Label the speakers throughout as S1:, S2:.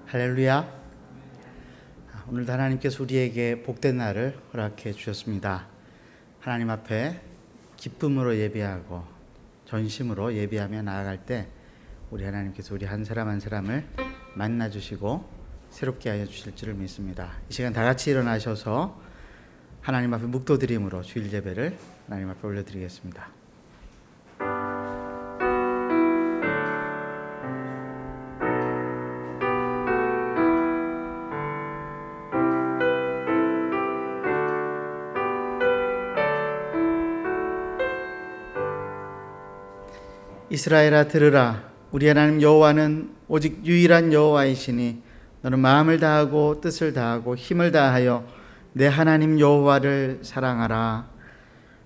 S1: 할렐루야. 오늘도 하나님께서 우리에게 복된 날을 허락해 주셨습니다. 하나님 앞에 기쁨으로 예배하고 전심으로 예배하며 나아갈 때 우리 하나님께서 우리 한 사람 한 사람을 만나 주시고 새롭게 하여 주실 줄을 믿습니다. 이 시간 다 같이 일어나셔서 하나님 앞에 묵도드림으로 주일 예배를 하나님 앞에 올려드리겠습니다. 이스라엘아 들으라. 우리 하나님 여호와는 오직 유일한 여호와이시니 너는 마음을 다하고 뜻을 다하고 힘을 다하여 내 하나님 여호와를 사랑하라.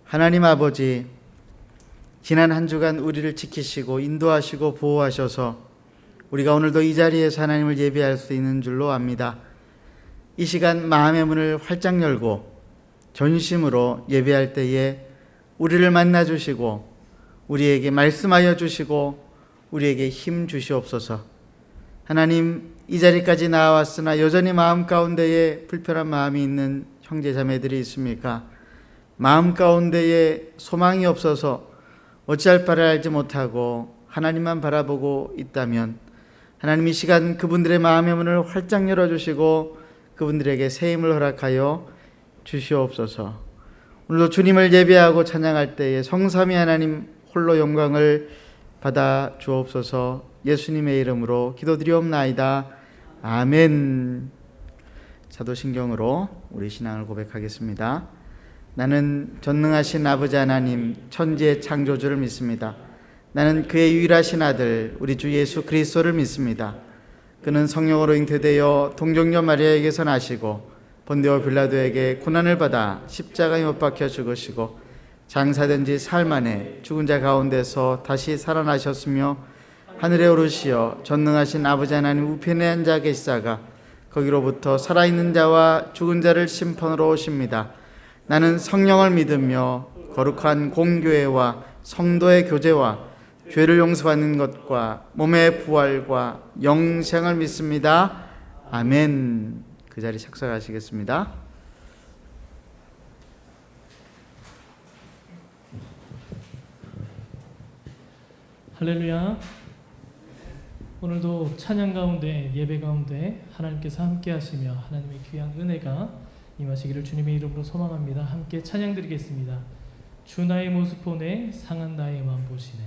S1: 하나님 아버지, 지난 한 주간 우리를 지키시고 인도하시고 보호하셔서 우리가 오늘도 이 자리에서 하나님을 예배할 수 있는 줄로 압니다. 이 시간 마음의 문을 활짝 열고 전심으로 예배할 때에 우리를 만나 주시고 우리에게 말씀하여 주시고 우리에게 힘 주시옵소서. 하나님, 이 자리까지 나왔으나 여전히 마음 가운데에 불편한 마음이 있는 형제 자매들이 있습니까? 마음 가운데에 소망이 없어서 어찌할 바를 알지 못하고 하나님만 바라보고 있다면 하나님 이 시간 그분들의 마음의 문을 활짝 열어주시고 그분들에게 새 힘을 허락하여 주시옵소서. 오늘도 주님을 예배하고 찬양할 때에 성삼위 하나님 홀로 영광을 받아 주옵소서. 예수님의 이름으로 기도드리옵나이다. 아멘. 사도신경으로 우리 신앙을 고백하겠습니다. 나는 전능하신 아버지 하나님 천지의 창조주를 믿습니다. 나는 그의 유일하신 아들 우리 주 예수 그리스도를 믿습니다. 그는 성령으로 잉태되어 동정녀 마리아에게서 나시고 본디오 빌라도에게 고난을 받아 십자가에 못 박혀 죽으시고 장사된 지 사흘 만에 죽은 자 가운데서 다시 살아나셨으며 하늘에 오르시어 전능하신 아버지 하나님 우편에 앉아 계시다가 거기로부터 살아있는 자와 죽은 자를 심판으로 오십니다. 나는 성령을 믿으며 거룩한 공교회와 성도의 교제와 죄를 용서받는 것과 몸의 부활과 영생을 믿습니다. 아멘. 그 자리 착석하시겠습니다.
S2: 할렐루야. 오늘도 찬양 가운데 예배 가운데 하나님께서 함께 하시며 하나님의 귀한 은혜가 임하시기를 주님의 이름으로 소망합니다. 함께 찬양 드리겠습니다. 주 나의 모습 보네 상한 나의 마음 보시네.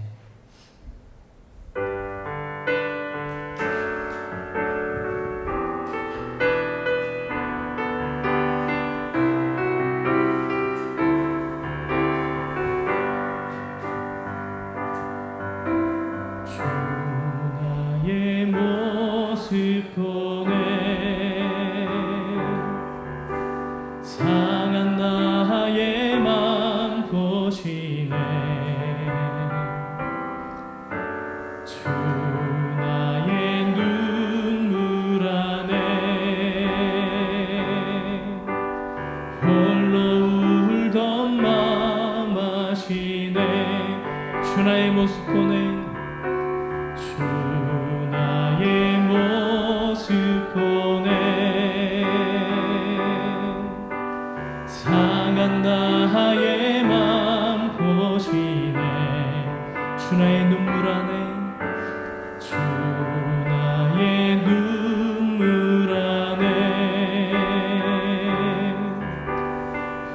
S3: 상한 나의 맘 보시네. 주 나의 눈물 안에 홀로 울던 맘 아시네. 주 나의 모습 보네. 주 나의 모습 보네. 상한 나의 맘 보시네. 주 나의 눈물 안에 주 나의 눈물 안에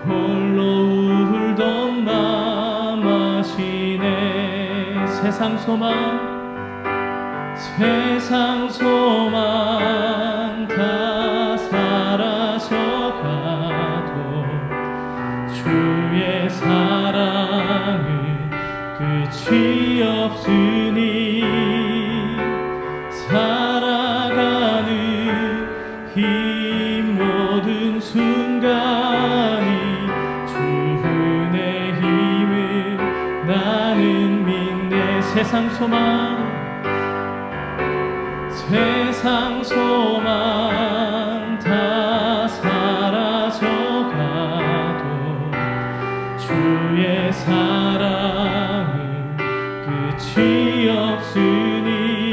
S3: 홀로 울던 맘 아시네. 세상 소망 다 사라져가도 주의 사랑은 끝이 없으니 살아가는 이 모든 순간이 주 은혜 힘을 나는 믿네. 세상 소망 다 사라져가도 주의 사랑은 끝이 없으니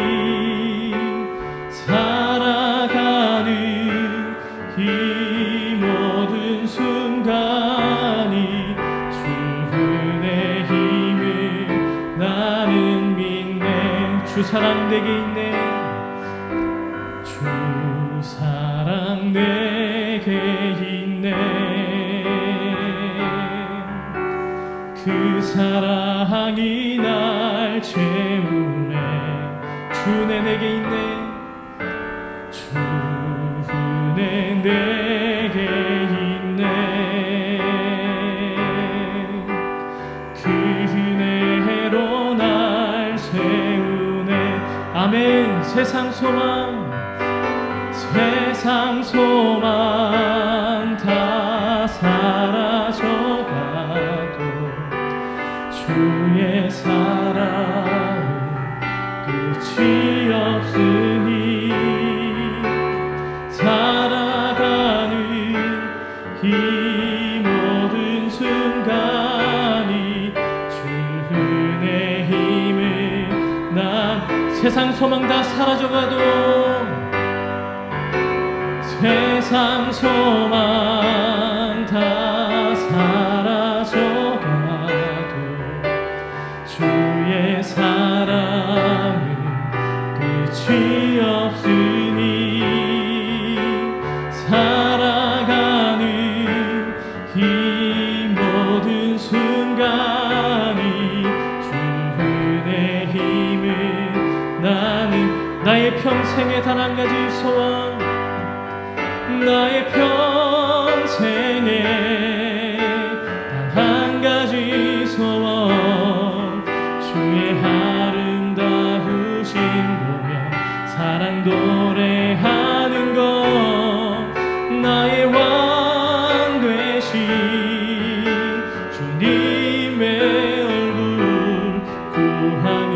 S3: 살아 사랑 내게 있네. 주 사랑 내게 있네. 그 사랑이 날 채우네. 주 은혜 내게 있네. 주 은혜 내게 있네. 그 은혜로 날 세우네. 아멘. 세상 소망 다 사라져가도 주의 사랑은 끝이 없으니 살아가는 이 모든 순간이 주 은혜 힘을 난 세상 소망 다 사라져가도 세상 소망 다 사라져가도 주의 사랑은 끝이 없으니 살아가는 이 모든 순간이 주 은혜 힘을 나는 나의 평생에 단 한 가지 소원 나의 평생에 단 한 가지 소원 주의 아름다우신 보며 사랑 노래하는 것 나의 왕 되신 주님의 얼굴 구하며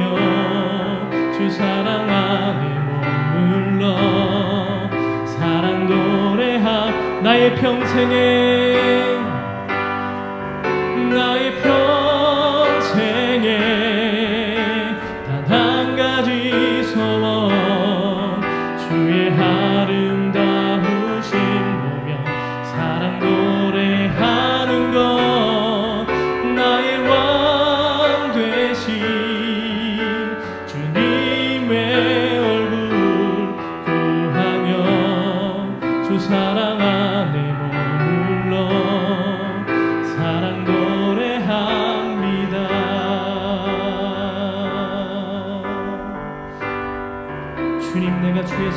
S3: 주 사랑 안에 머물러 사랑 노래하 나의 평생에 단 한 가지 소원 주의 아름다우신 보며 사랑 노래하는 것 나의 왕 되신 주님의 얼굴 구하며 주 사랑 안에 머물러 사랑 노래합니다. 주님 내가 주의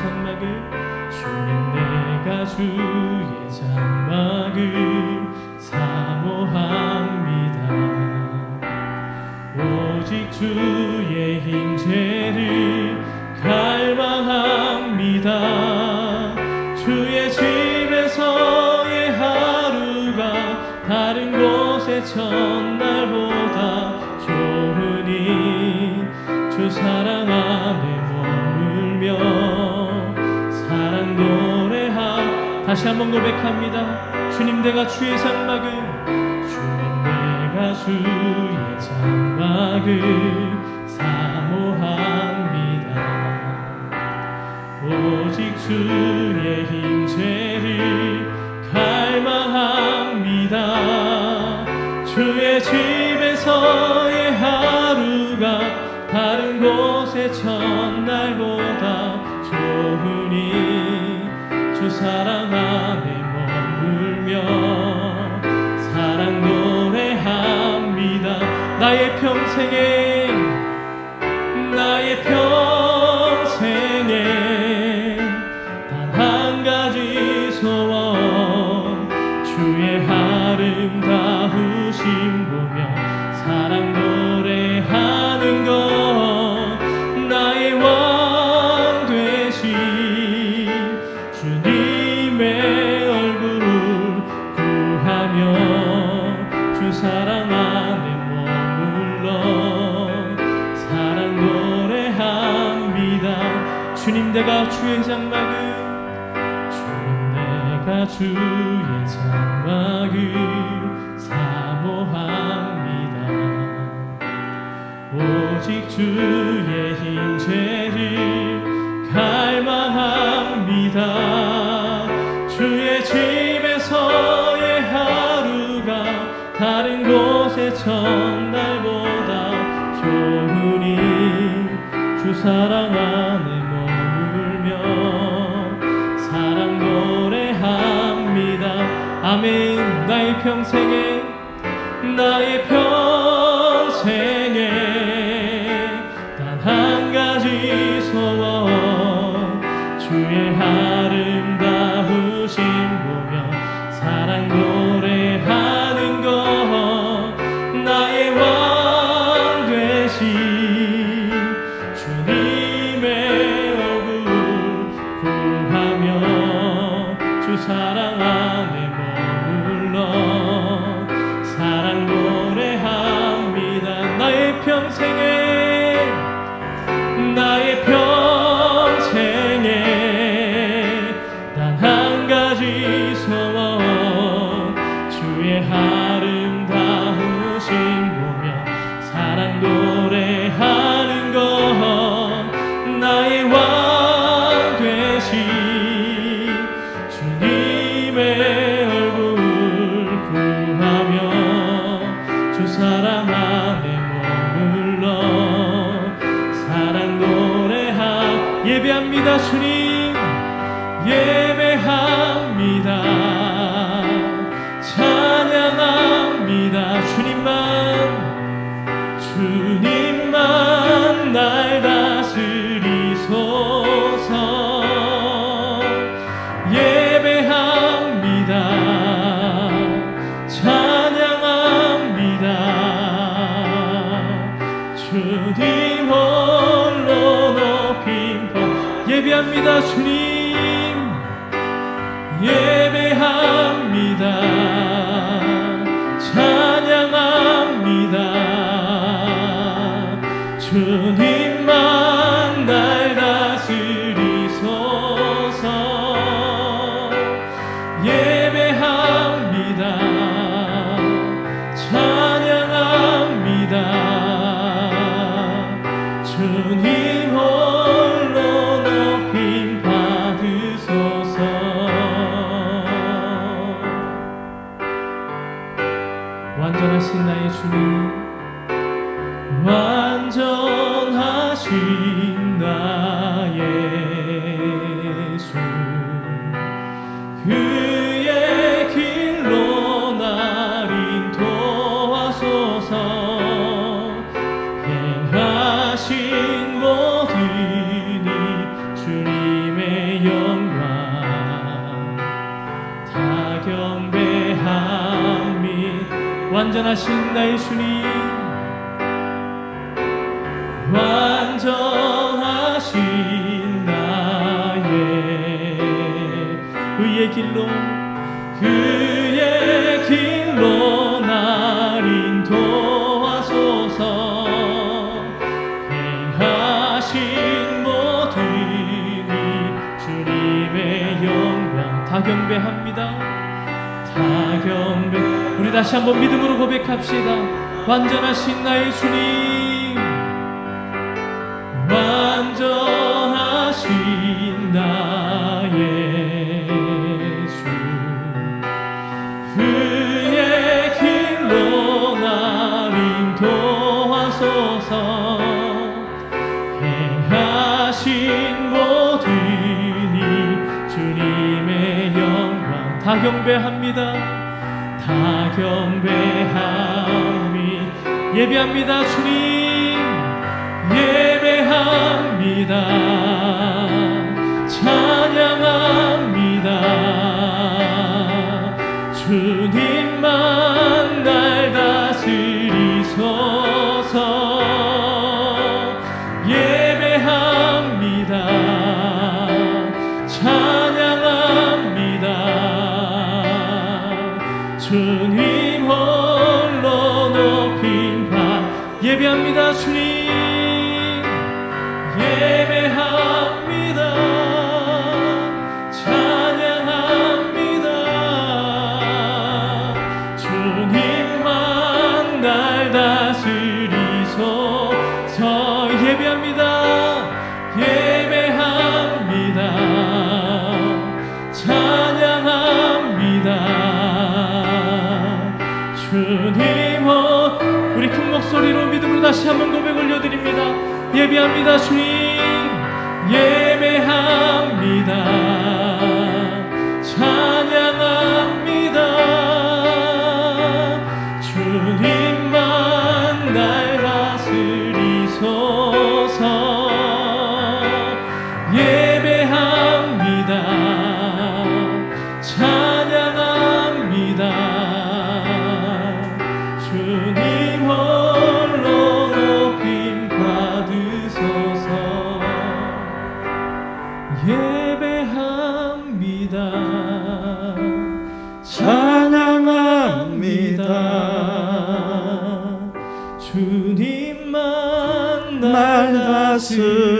S3: 장막을 사모합니다. 오직 주의 임재를 갈망합니다. 주의 집에서의 하루가 다른 곳의 첫날보다 좋으니 주 사랑 안에 머물며 사랑 노래하 다시 한번 고백합니다. 주님 내가 주의 장막을 사모합니다. 오직 주의 임재를 갈망합니다. 주의 집에서의 하루가 다른 곳의 첫날보다 좋으니 주 사랑 안에 머물며 사랑 노래합니다. 나의 평생에 단 한 가지 소원 주의 아름다우심 보며 사랑 노래하는 것 나의 왕 되신 주님의 얼굴 구하며 주 사랑 안에 머물러 사랑 노래합니다. 주님 내가 주의 장막을 사모합니다. 오직 주의 임재를 갈망합니다. 주의 집에서의 하루가 다른 곳의 첫날보다 좋으니 주 사랑 안에 머물며 사랑 노래합니다. 아멘. 나의 평생에 단 한 가지 소원 주의 아름다우심 보며 사랑 노래하는 것 나의 왕 되신 주님의 얼굴 구하며 주 사랑 안에 머물러 사랑 노래합니다. 나의 평생에 단 한 가지 소원 주의 아름다우심 보며 사랑 노래하는 것 나의 왕 되신 주님의 얼굴 구하며 주 사랑 안에 머물러 사랑 노래하 예배합니다. 주님 예배합니다. 찬양합니다. 주님만 날 다스리소서. 예배합니다. 찬양합니다. 주님 홀로 높임 예배합니다. 주님 예배합니다. 찬양합니다. 주님만 날 다스리소서. 예배합니다. 찬양합니다. 주님 홀로 높임 받으소서. 완전하신 나의 주님 완전하신 나의 주 그의 길로 날 인도하소서. 행하신 모든 이 주님의 영광 다 경배함이 완전하신 나의 주님 완전하신 나의 그의 길로 날 인도하소서. 행하신 모든 이 주님의 영광 다 경배합니다. 다 경배. 우리 다시 한번 믿음으로 고백합시다. 완전하신 나의 주님 완전하신 나의 주 그의 길로 날 인도하소서. 행하신 모든 이 주님의 영광 다 경배합니다. 다 경배함이 예배합니다. 주님 예배합니다. 찬양합니다. 주님만 날 다스리소서. 예배합니다. 찬양합니다. 주님 홀로 높임 받 예배합니다. 주님 예배합니다. 찬양합니다. 주님만 날 다스리소서. 예배합니다. 예배합니다. 찬양합니다. 주님 우리 큰 목소리로 믿음으로 다시 한번 고백 올려드립니다. 예배합니다. 주님 예배합니다. 찬양합니다. 주님만 날 다스리소서. 예배합니다. 찬양합니다. 주님 홀로 높임 받으소서. 예배합니다. 찬양합니다. 주님만 날 다스리소서.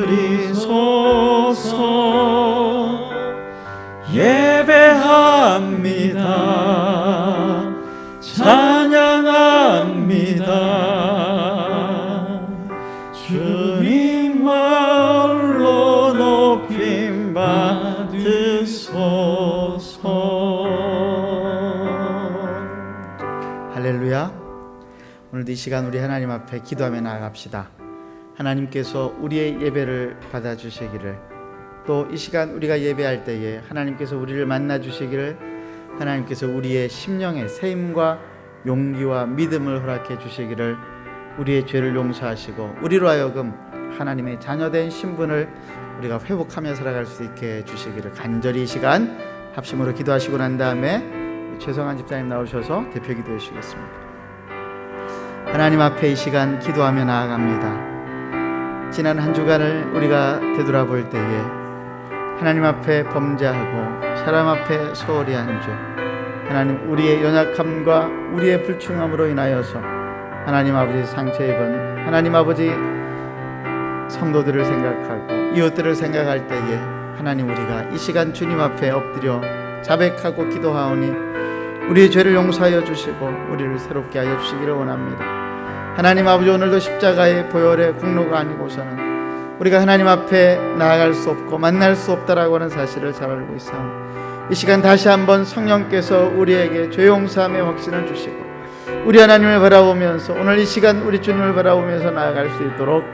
S3: 예배합니다. 찬양합니다. 주님 홀로 높임 받으소서.
S1: 할렐루야. 오늘도 이 시간 우리 하나님 앞에 기도하며 나아갑시다. 하나님께서 우리의 예배를 받아주시기를, 또 이 시간 우리가 예배할 때에 하나님께서 우리를 만나주시기를, 하나님께서 우리의 심령의 세임과 용기와 믿음을 허락해 주시기를, 우리의 죄를 용서하시고 우리로 하여금 하나님의 자녀된 신분을 우리가 회복하며 살아갈 수 있게 해주시기를 간절히 이 시간 합심으로 기도하시고 난 다음에 최성환 집사님 나오셔서 대표 기도해 주시겠습니다. 하나님 앞에 이 시간 기도하며 나아갑니다. 지난 한 주간을 우리가 되돌아볼 때에 하나님 앞에 범죄하고 사람 앞에 소홀히 한 주, 하나님 우리의 연약함과 우리의 불충함으로 인하여서 하나님 아버지 상처 입은 하나님 아버지 성도들을 생각하고 이웃들을 생각할 때에 하나님 우리가 이 시간 주님 앞에 엎드려 자백하고 기도하오니 우리의 죄를 용서하여 주시고 우리를 새롭게 하여 주시기를 원합니다. 하나님 아버지, 오늘도 십자가의 보혈의 공로가 아니고서는 우리가 하나님 앞에 나아갈 수 없고 만날 수 없다라고 하는 사실을 잘 알고 있사오니 이 시간 다시 한번 성령께서 우리에게 죄 용서함의 확신을 주시고 우리 하나님을 바라보면서 오늘 이 시간 우리 주님을 바라보면서 나아갈 수 있도록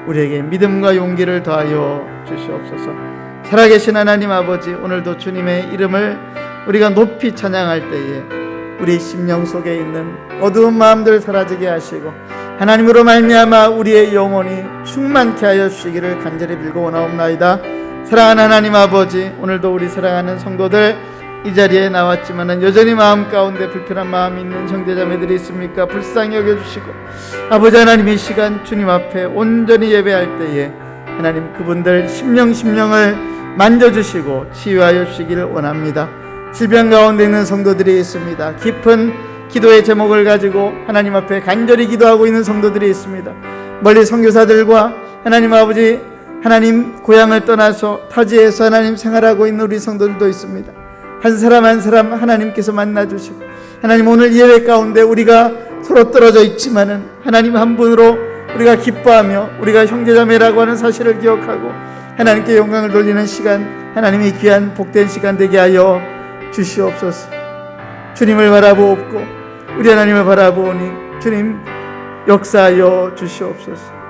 S1: 우리에게 믿음과 용기를 더하여 주시옵소서. 살아계신 하나님 아버지, 오늘도 주님의 이름을 우리가 높이 찬양할 때에 우리 심령 속에 있는 어두운 마음들 사라지게 하시고 하나님으로 말미암아 우리의 영혼이 충만케 하여 주시기를 간절히 빌고 원하옵나이다. 사랑하는 하나님 아버지, 오늘도 우리 사랑하는 성도들 이 자리에 나왔지만은 여전히 마음 가운데 불편한 마음이 있는 형제자매들이 있습니까? 불쌍히 여겨주시고 아버지 하나님, 이 시간 주님 앞에 온전히 예배할 때에 하나님 그분들 심령을 만져주시고 치유하여 주시기를 원합니다. 질병 가운데 있는 성도들이 있습니다. 깊은 기도의 제목을 가지고 하나님 앞에 간절히 기도하고 있는 성도들이 있습니다. 멀리 선교사들과 하나님 아버지, 하나님 고향을 떠나서 타지에서 하나님 생활하고 있는 우리 성도들도 있습니다. 한 사람 한 사람 하나님께서 만나주시고 하나님, 오늘 예배 가운데 우리가 서로 떨어져 있지만은 하나님 한 분으로 우리가 기뻐하며 우리가 형제자매라고 하는 사실을 기억하고 하나님께 영광을 돌리는 시간, 하나님의 귀한 복된 시간 되게 하여 주시옵소서. 주님을 바라보옵고 우리 하나님을 바라보니 주님 역사하여 주시옵소서.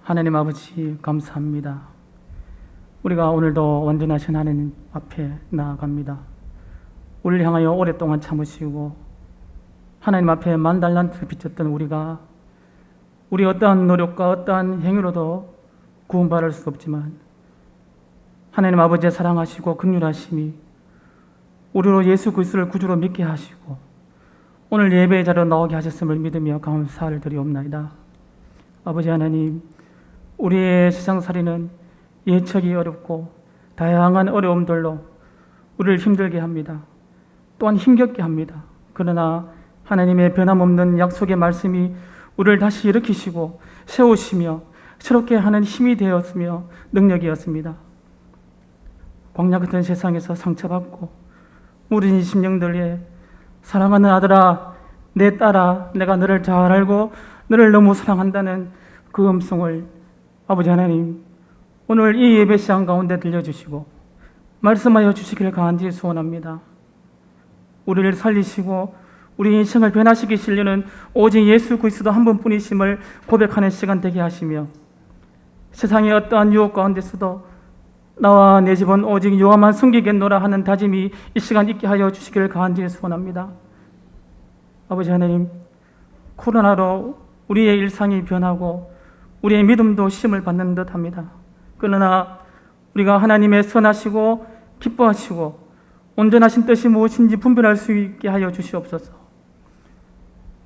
S4: 하나님 아버지, 감사합니다. 우리가 오늘도 완전하신 하나님 앞에 나아갑니다. 우리를 향하여 오랫동안 참으시고 하나님 앞에 만달란트 비쳤던 우리가 우리 어떠한 노력과 어떠한 행위로도 구원받을 수 없지만 하나님 아버지의 사랑하시고 긍휼하심이 우리로 예수 그리스도를 구주로 믿게 하시고 오늘 예배의 자리로 나오게 하셨음을 믿으며 감사를 드리옵나이다. 아버지 하나님, 우리의 세상살이는 예측이 어렵고 다양한 어려움들로 우리를 힘들게 합니다. 또한 힘겹게 합니다. 그러나 하나님의 변함없는 약속의 말씀이 우리를 다시 일으키시고 세우시며 새롭게 하는 힘이 되었으며 능력이었습니다. 광야 같은 세상에서 상처받고 무딘 심령들의 사랑하는 아들아, 내 딸아, 내가 너를 잘 알고 너를 너무 사랑한다는 그 음성을 아버지 하나님, 오늘 이 예배 시간 가운데 들려주시고 말씀하여 주시길 간절히 소원합니다. 우리를 살리시고 우리 인생을 변화시키시려는 오직 예수 그리스도 한 분뿐이심을 고백하는 시간 되게 하시며 세상의 어떠한 유혹 가운데서도 나와 내 집은 오직 여호와만 섬기겠노라 하는 다짐이 이 시간 있게 하여 주시기를 간절히 소원합니다. 아버지 하나님, 코로나로 우리의 일상이 변하고 우리의 믿음도 시험을 받는 듯합니다. 그러나 우리가 하나님의 선하시고 기뻐하시고 온전하신 뜻이 무엇인지 분별할 수 있게 하여 주시옵소서.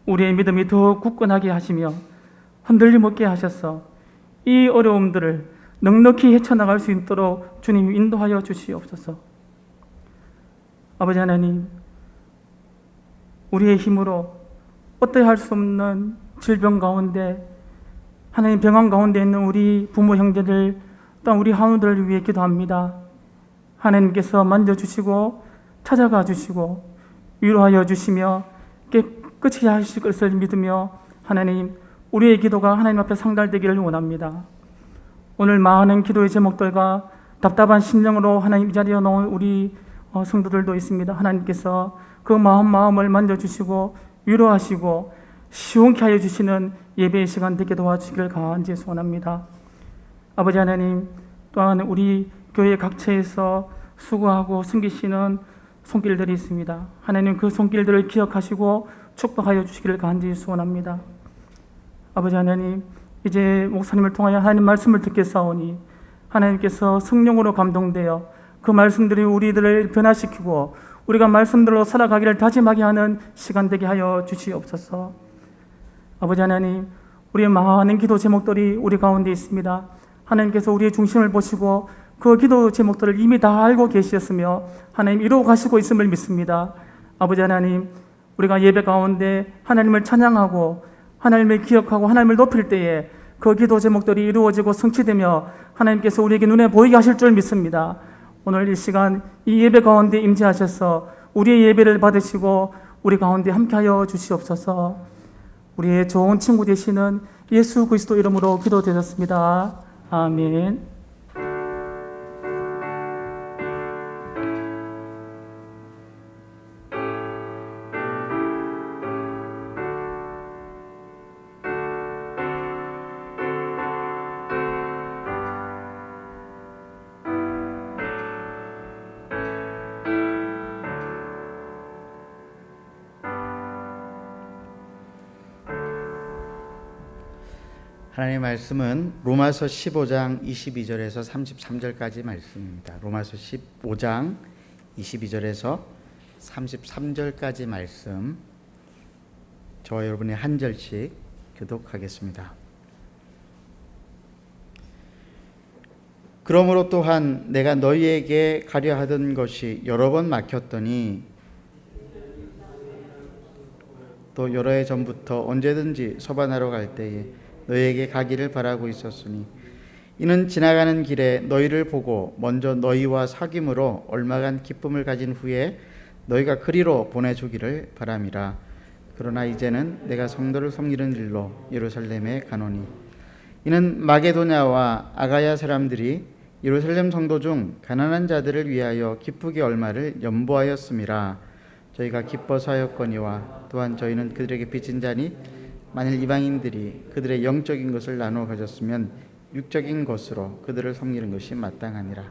S4: 우리의 믿음이 더 굳건하게 하시며 흔들림 없게 하셔서 이 어려움들을 넉넉히 헤쳐나갈 수 있도록 주님 인도하여 주시옵소서. 아버지 하나님, 우리의 힘으로 어떻게 할 수 없는 질병 가운데 하나님 병환 가운데 있는 우리 부모 형제들 또한 우리 한우들을 위해 기도합니다. 하나님께서 만져주시고 찾아가 주시고 위로하여 주시며 깨끗이 하실 것을 믿으며 하나님, 우리의 기도가 하나님 앞에 상달되기를 원합니다. 오늘 많은 기도의 제목들과 답답한 심령으로 하나님 이 자리에 놓은 우리 성도들도 있습니다. 하나님께서 그 마음을 만져주시고 위로하시고 시원케 하여 주시는 예배의 시간 되게 도와주시기를 간절히 소원합니다. 아버지 하나님, 또한 우리 교회 각처에서 수고하고 섬기시는 손길들이 있습니다. 하나님, 그 손길들을 기억하시고 축복하여 주시기를 간절히 소원합니다. 아버지 하나님, 이제 목사님을 통하여 하나님 말씀을 듣겠사오니 하나님께서 성령으로 감동되어 그 말씀들이 우리들을 변화시키고 우리가 말씀들로 살아가기를 다짐하게 하는 시간 되게 하여 주시옵소서. 아버지 하나님, 우리의 많은 기도 제목들이 우리 가운데 있습니다. 하나님께서 우리의 중심을 보시고 그 기도 제목들을 이미 다 알고 계셨으며 하나님 이루어 가시고 있음을 믿습니다. 아버지 하나님, 우리가 예배 가운데 하나님을 찬양하고 하나님을 기억하고 하나님을 높일 때에 그 기도 제목들이 이루어지고 성취되며 하나님께서 우리에게 눈에 보이게 하실 줄 믿습니다. 오늘 이 시간 이 예배 가운데 임재하셔서 우리의 예배를 받으시고 우리 가운데 함께하여 주시옵소서. 우리의 좋은 친구 되시는 예수 그리스도 이름으로 기도드렸습니다. 아멘.
S1: 하나님의 말씀은 로마서 15장 22절에서 33절까지 말씀입니다. 로마서 15장 22절에서 33절까지 말씀, 저와 여러분이 한 절씩 교독하겠습니다. 그러므로 또한 내가 너희에게 가려 하던 것이 여러 번 막혔더니 또 여러 해 전부터 언제든지 서반하러 갈 때에 너희에게 가기를 바라고 있었으니 이는 지나가는 길에 너희를 보고 먼저 너희와 사귐으로 얼마간 기쁨을 가진 후에 너희가 그리로 보내주기를 바람이라. 그러나 이제는 내가 성도를 섬기는 일로 예루살렘에 가노니 이는 마게도냐와 아가야 사람들이 예루살렘 성도 중 가난한 자들을 위하여 기쁘게 얼마를 연보하였음이라. 저희가 기뻐서 하였거니와 또한 저희는 그들에게 빚진 자니 만일 이방인들이 그들의 영적인 것을 나누어 가졌으면 육적인 것으로 그들을 섬기는 것이 마땅하니라.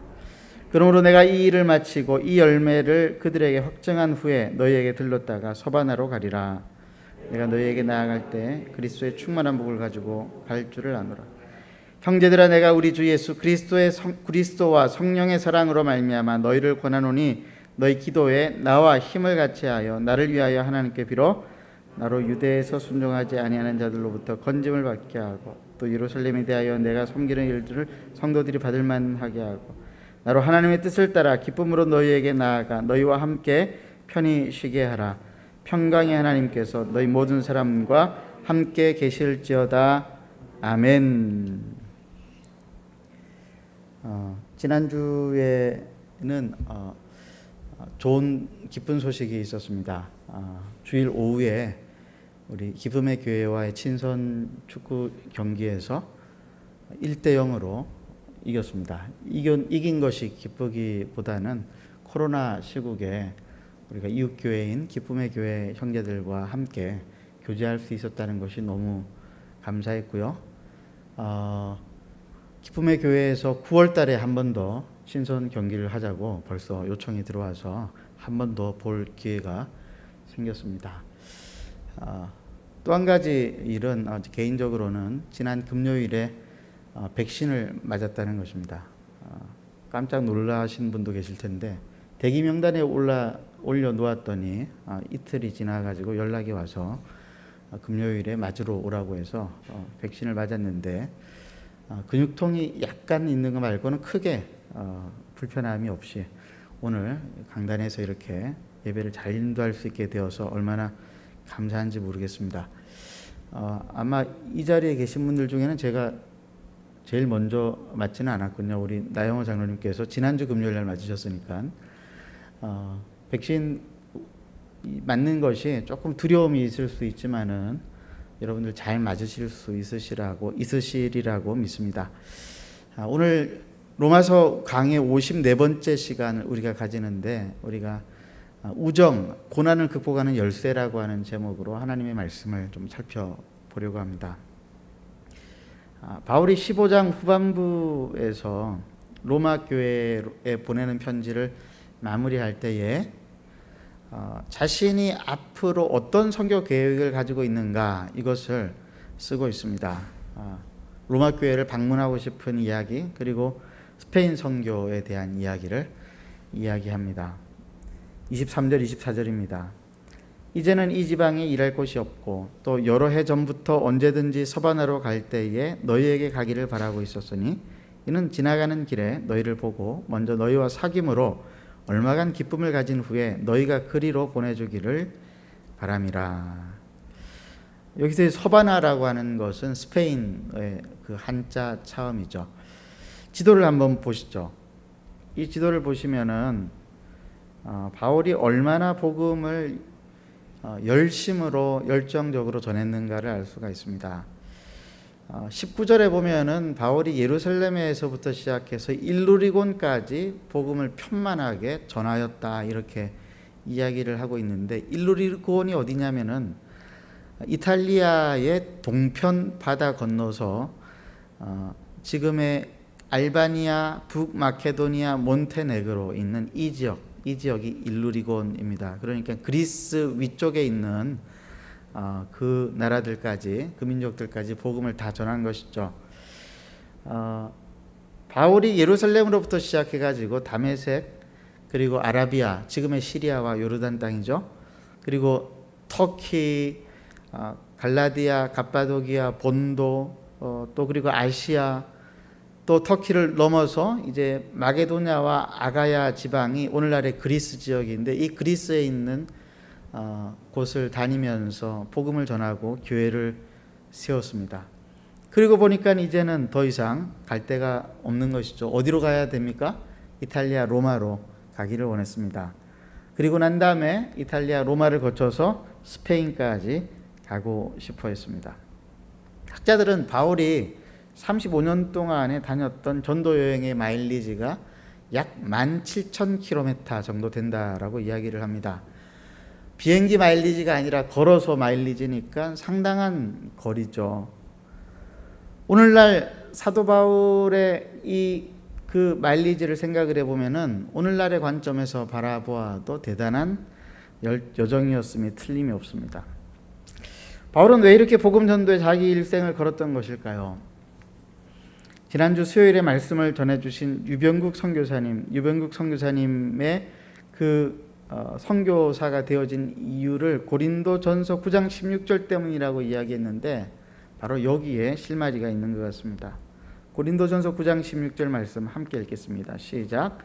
S1: 그러므로 내가 이 일을 마치고 이 열매를 그들에게 확정한 후에 너희에게 들렀다가 서바나로 가리라. 내가 너희에게 나아갈 때 그리스도의 충만한 복을 가지고 갈 줄을 아노라. 형제들아, 내가 우리 주 예수 그리스도와 성령의 사랑으로 말미암아 너희를 권하노니 너희 기도에 나와 힘을 같이 하여 나를 위하여 하나님께 빌어 나로 유대에서 순종하지 아니하는 자들로부터 건짐을 받게 하고 또 예루살렘에 대하여 내가 섬기는 일들을 성도들이 받을 만하게 하고 나로 하나님의 뜻을 따라 기쁨으로 너희에게 나아가 너희와 함께 편히 쉬게 하라. 평강의 하나님께서 너희 모든 사람과 함께 계실지어다. 아멘. 지난주에는 좋은 기쁜 소식이 있었습니다. 주일 오후에 우리 기쁨의 교회와의 친선 축구 경기에서 1대0으로 이겼습니다. 이긴 것이 기쁘기보다는 코로나 시국에 우리가 이웃교회인 기쁨의 교회 형제들과 함께 교제할 수 있었다는 것이 너무 감사했고요. 기쁨의 교회에서 9월 달에 한 번 더 신선 경기를 하자고 벌써 요청이 들어와서 한 번 더 볼 기회가 생겼습니다. 또 한 가지 일은 개인적으로는 지난 금요일에 백신을 맞았다는 것입니다. 깜짝 놀라신 분도 계실 텐데 대기 명단에 올려 놓았더니 이틀이 지나가지고 연락이 와서 금요일에 맞으러 오라고 해서 백신을 맞았는데 근육통이 약간 있는 거 말고는 크게 불편함이 없이 오늘 강단에서 이렇게 예배를 잘 인도할 수 있게 되어서 얼마나 감사한지 모르겠습니다. 아마 이 자리에 계신 분들 중에는 제가 제일 먼저 맞지는 않았군요. 우리 나영호 장로님께서 지난주 금요일 날 맞으셨으니까 백신 맞는 것이 조금 두려움이 있을 수 있지만은 여러분들 잘 맞으실 수 있으시리라고 믿습니다. 오늘 로마서 강의 54번째 시간을 우리가 가지는데 우리가 우정, 고난을 극복하는 열쇠라고 하는 제목으로 하나님의 말씀을 좀 살펴보려고 합니다. 바울이 15장 후반부에서 로마 교회에 보내는 편지를 마무리할 때에 자신이 앞으로 어떤 선교 계획을 가지고 있는가 이것을 쓰고 있습니다. 로마 교회를 방문하고 싶은 이야기 그리고 스페인 선교에 대한 이야기를 이야기합니다. 23절 24절입니다. 이제는 이 지방에 일할 곳이 없고 또 여러 해 전부터 언제든지 서바나로 갈 때에 너희에게 가기를 바라고 있었으니 이는 지나가는 길에 너희를 보고 먼저 너희와 사귐으로 얼마간 기쁨을 가진 후에 너희가 그리로 보내주기를 바람이라. 여기서 서바나라고 하는 것은 스페인의 그 한자 차음이죠. 지도를 한번 보시죠. 이 지도를 보시면은 바울이 얼마나 복음을 열정적으로 전했는가를 알 수가 있습니다. 19절에 보면은 바울이 예루살렘에서부터 시작해서 일루리곤까지 복음을 편만하게 전하였다 이렇게 이야기를 하고 있는데 일루리곤이 어디냐면은 이탈리아의 동편 바다 건너서 지금의 알바니아, 북마케도니아, 몬테네그로 있는 이 지역이 일루리곤입니다. 그러니까 그리스 위쪽에 있는 그 나라들까지, 그 민족들까지 복음을 다 전한 것이죠. 바울이 예루살렘으로부터 시작해가지고 다메섹, 그리고 아라비아, 지금의 시리아와 요르단 땅이죠. 그리고 터키, 갈라디아, 갑바도기아, 본도, 또 그리고 아시아, 또 터키를 넘어서 이제 마게도냐와 아가야 지방이 오늘날의 그리스 지역인데 이 그리스에 있는 곳을 다니면서 복음을 전하고 교회를 세웠습니다. 그리고 보니까 이제는 더 이상 갈 데가 없는 것이죠. 어디로 가야 됩니까? 이탈리아 로마로 가기를 원했습니다. 그리고 난 다음에 이탈리아 로마를 거쳐서 스페인까지 가고 싶어 했습니다. 학자들은 바울이 35년 동안에 다녔던 전도 여행의 마일리지가 약 17,000km 정도 된다라고 이야기를 합니다. 비행기 마일리지가 아니라 걸어서 마일리지니까 상당한 거리죠. 오늘날 사도 바울의 그 마일리지를 생각을 해보면은 오늘날의 관점에서 바라보아도 대단한 여정이었음이 틀림이 없습니다. 바울은 왜 이렇게 복음 전도에 자기 일생을 걸었던 것일까요? 지난주 수요일에 말씀을 전해주신 유병국 선교사님의 그 선교사가 되어진 이유를 고린도전서 9장 16절 때문이라고 이야기했는데 바로 여기에 실마리가 있는 것 같습니다. 고린도전서 9장 16절 말씀 함께 읽겠습니다. 시작.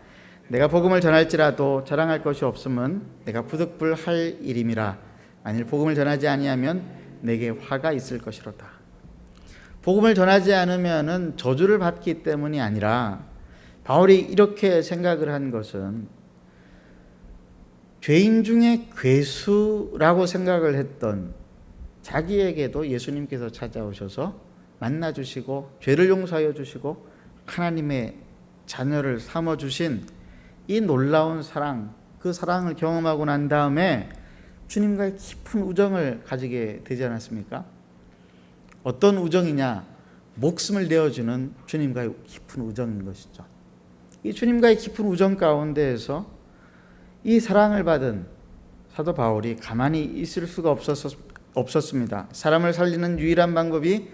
S1: 내가 복음을 전할지라도 자랑할 것이 없음은 내가 부득불할 일임이라. 만일 복음을 전하지 아니하면 내게 화가 있을 것이로다. 복음을 전하지 않으면은 저주를 받기 때문이 아니라 바울이 이렇게 생각을 한 것은 죄인 중에 괴수라고 생각을 했던 자기에게도 예수님께서 찾아오셔서 만나주시고 죄를 용서하여 주시고 하나님의 자녀를 삼아 주신 이 놀라운 사랑, 그 사랑을 경험하고 난 다음에 주님과의 깊은 우정을 가지게 되지 않았습니까? 어떤 우정이냐? 목숨을 내어주는 주님과의 깊은 우정인 것이죠. 이 주님과의 깊은 우정 가운데에서 이 사랑을 받은 사도 바울이 가만히 있을 수가 없었습니다. 사람을 살리는 유일한 방법이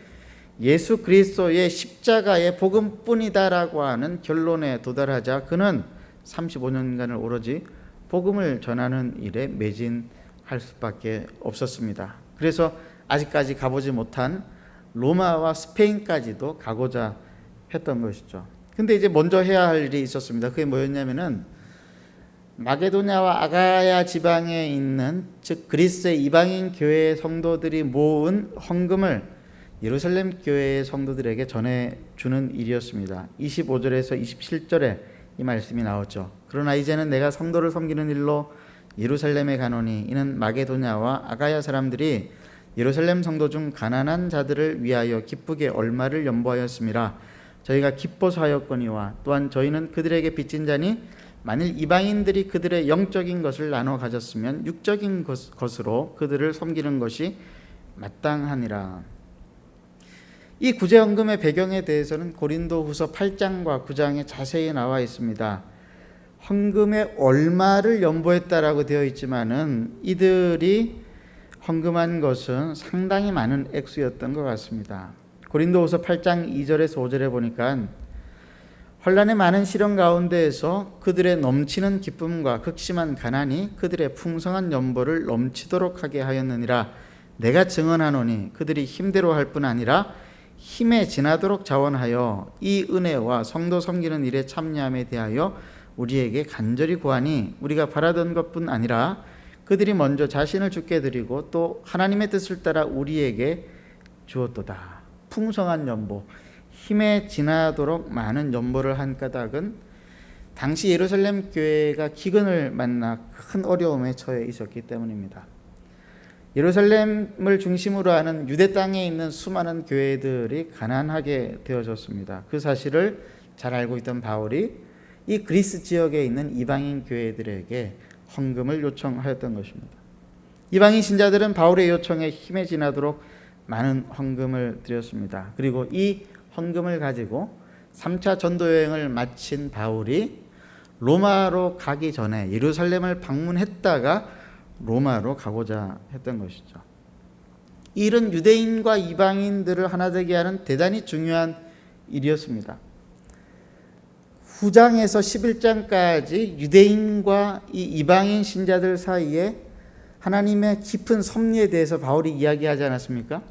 S1: 예수 그리스도의 십자가의 복음뿐이다라고 하는 결론에 도달하자 그는 35년간을 오로지 복음을 전하는 일에 매진할 수밖에 없었습니다. 그래서 아직까지 가보지 못한 로마와 스페인까지도 가고자 했던 것이죠. 근데 이제 먼저 해야 할 일이 있었습니다. 그게 뭐였냐면은 마게도냐와 아가야 지방에 있는 즉 그리스의 이방인 교회 성도들이 모은 헌금을 예루살렘 교회의 성도들에게 전해주는 일이었습니다. 25절에서 27절에 이 말씀이 나오죠. 그러나 이제는 내가 성도를 섬기는 일로 예루살렘에 가노니 이는 마게도냐와 아가야 사람들이 예루살렘 성도 중 가난한 자들을 위하여 기쁘게 얼마를 연보하였음이라. 저희가 기뻐서 하였거니와 또한 저희는 그들에게 빚진 자니 만일 이방인들이 그들의 영적인 것을 나눠 가졌으면 육적인 것으로 그들을 섬기는 것이 마땅하니라. 이 구제헌금의 배경에 대해서는 고린도후서 8장과 9장에 자세히 나와 있습니다. 헌금의 얼마를 연보했다라고 되어 있지만은 이들이 헌금한 것은 상당히 많은 액수였던 것 같습니다. 고린도후서 8장 2절에서 5절에 보니까 환난의 많은 시련 가운데에서 그들의 넘치는 기쁨과 극심한 가난이 그들의 풍성한 연보를 넘치도록 하게 하였느니라. 내가 증언하노니 그들이 힘대로 할 뿐 아니라 힘에 지나도록 자원하여 이 은혜와 성도 섬기는 일에 참여함에 대하여 우리에게 간절히 구하니 우리가 바라던 것뿐 아니라 그들이 먼저 자신을 주께 드리고 또 하나님의 뜻을 따라 우리에게 주었도다. 풍성한 연보, 힘에 지나도록 많은 연보를 한 까닭은 당시 예루살렘 교회가 기근을 만나 큰 어려움에 처해 있었기 때문입니다. 예루살렘을 중심으로 하는 유대 땅에 있는 수많은 교회들이 가난하게 되어졌습니다. 그 사실을 잘 알고 있던 바울이 이 그리스 지역에 있는 이방인 교회들에게 헌금을 요청하였던 것입니다. 이방인 신자들은 바울의 요청에 힘에 지나도록 많은 헌금을 드렸습니다. 그리고 이 헌금을 가지고 3차 전도 여행을 마친 바울이 로마로 가기 전에 예루살렘을 방문했다가 로마로 가고자 했던 것이죠. 이 일은 유대인과 이방인들을 하나 되게 하는 대단히 중요한 일이었습니다. 9장에서 11장까지 유대인과 이 이방인 신자들 사이에 하나님의 깊은 섭리에 대해서 바울이 이야기하지 않았습니까?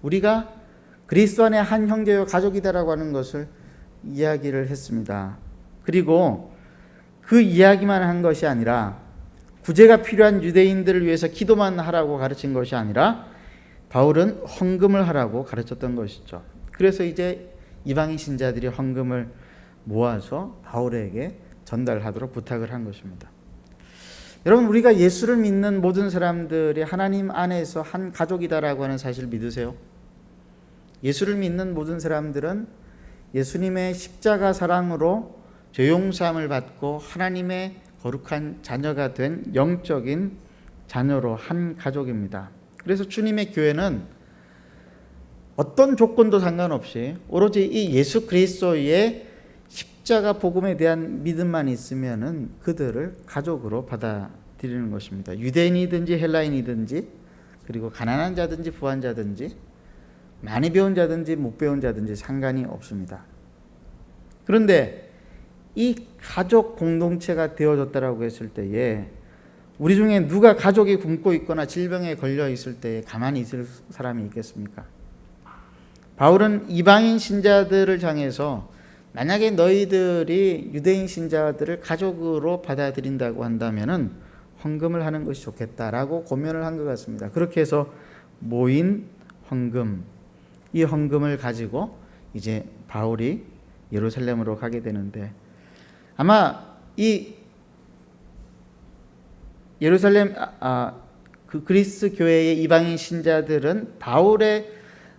S1: 우리가 그리스도 안에 한 형제요 가족이다라고 하는 것을 이야기를 했습니다. 그리고 그 이야기만 한 것이 아니라 구제가 필요한 유대인들을 위해서 기도만 하라고 가르친 것이 아니라 바울은 헌금을 하라고 가르쳤던 것이죠. 그래서 이제 이방인 신자들이 헌금을 모아서 바울에게 전달하도록 부탁을 한 것입니다. 여러분, 우리가 예수를 믿는 모든 사람들이 하나님 안에서 한 가족이다라고 하는 사실 믿으세요? 예수를 믿는 모든 사람들은 예수님의 십자가 사랑으로 죄용서함을 받고 하나님의 거룩한 자녀가 된 영적인 자녀로 한 가족입니다. 그래서 주님의 교회는 어떤 조건도 상관없이 오로지 이 예수 그리스도의 십자가 복음에 대한 믿음만 있으면은 그들을 가족으로 받아들이는 것입니다. 유대인이든지 헬라인이든지 그리고 가난한 자든지 부한 자든지 많이 배운 자든지 못 배운 자든지 상관이 없습니다. 그런데 이 가족 공동체가 되어졌다라고 했을 때에 우리 중에 누가 가족이 굶고 있거나 질병에 걸려 있을 때에 가만히 있을 사람이 있겠습니까? 바울은 이방인 신자들을 향해서 만약에 너희들이 유대인 신자들을 가족으로 받아들인다고 한다면은 헌금을 하는 것이 좋겠다라고 고면을 한 것 같습니다. 그렇게 해서 모인 헌금, 이 헌금을 가지고 이제 바울이 예루살렘으로 가게 되는데 아마 이 예루살렘 그 그리스 교회의 이방인 신자들은 바울의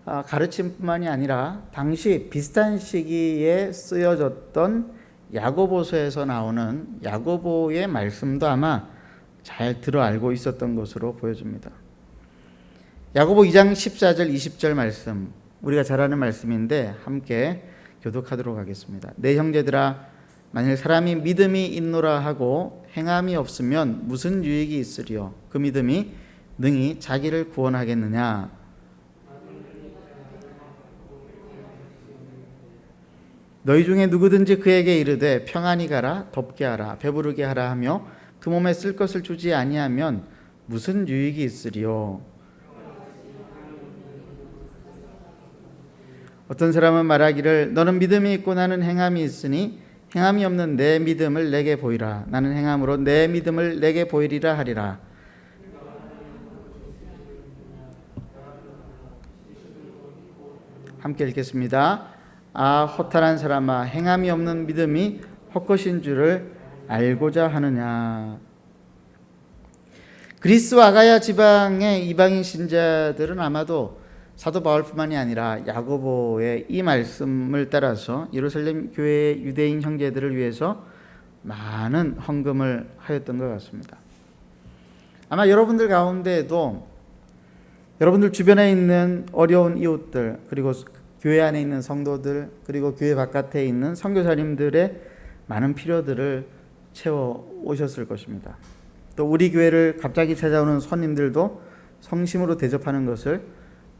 S1: 가르침뿐만이 아니라 당시 비슷한 시기에 쓰여졌던 야고보서에서 나오는 야고보의 말씀도 아마 잘 들어 알고 있었던 것으로 보여집니다. 야고보 2장 14절 20절 말씀, 우리가 잘 아는 말씀인데 함께 교독하도록 하겠습니다. 내 형제들아, 만일 사람이 믿음이 있노라 하고 행함이 없으면 무슨 유익이 있으리요? 그 믿음이 능히 자기를 구원하겠느냐? 너희 중에 누구든지 그에게 이르되 평안히 가라, 덥게 하라, 배부르게 하라 하며 그 몸에 쓸 것을 주지 아니하면 무슨 유익이 있으리요? 어떤 사람은 말하기를 너는 믿음이 있고 나는 행함이 있으니 행함이 없는 내 믿음을 내게 보이라. 나는 행함으로 내 믿음을 내게 보이리라 하리라. 함께 읽겠습니다. 아, 허탄한 사람아, 행함이 없는 믿음이 헛것인 줄을 알고자 하느냐. 그리스 아가야 지방의 이방인 신자들은 아마도 사도 바울뿐만이 아니라 야고보의 이 말씀을 따라서 예루살렘 교회의 유대인 형제들을 위해서 많은 헌금을 하였던 것 같습니다. 아마 여러분들 가운데에도 여러분들 주변에 있는 어려운 이웃들, 그리고 교회 안에 있는 성도들, 그리고 교회 바깥에 있는 선교사님들의 많은 필요들을 채워 오셨을 것입니다. 또 우리 교회를 갑자기 찾아오는 손님들도 성심으로 대접하는 것을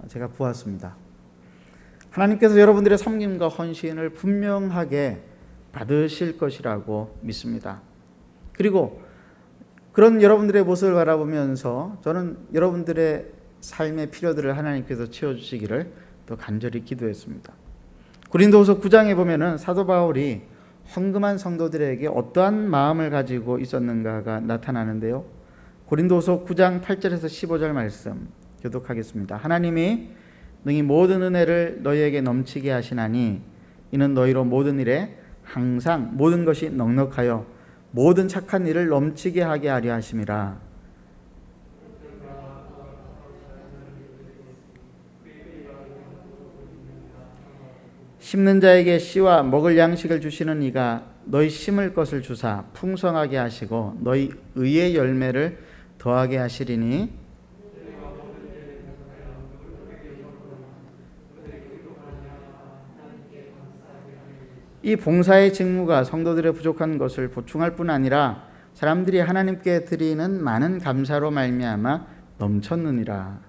S1: 제가 보았습니다. 하나님께서 여러분들의 섬김과 헌신을 분명하게 받으실 것이라고 믿습니다. 그리고 그런 여러분들의 모습을 바라보면서 저는 여러분들의 삶의 필요들을 하나님께서 채워주시기를 또 간절히 기도했습니다. 고린도후서 9장에 보면은 사도 바울이 헌금한 성도들에게 어떠한 마음을 가지고 있었는가가 나타나는데요. 고린도후서 9장 8절에서 15절 말씀 교독하겠습니다. 하나님이 능히 모든 은혜를 너희에게 넘치게 하시나니 이는 너희로 모든 일에 항상 모든 것이 넉넉하여 모든 착한 일을 넘치게 하게 하려 하심이라. 심는 자에게 씨와 먹을 양식을 주시는 이가 너희 심을 것을 주사 풍성하게 하시고 너희 의의 열매를 더하게 하시리니 이 봉사의 직무가 성도들의 부족한 것을 보충할 뿐 아니라 사람들이 하나님께 드리는 많은 감사로 말미암아 넘쳤느니라.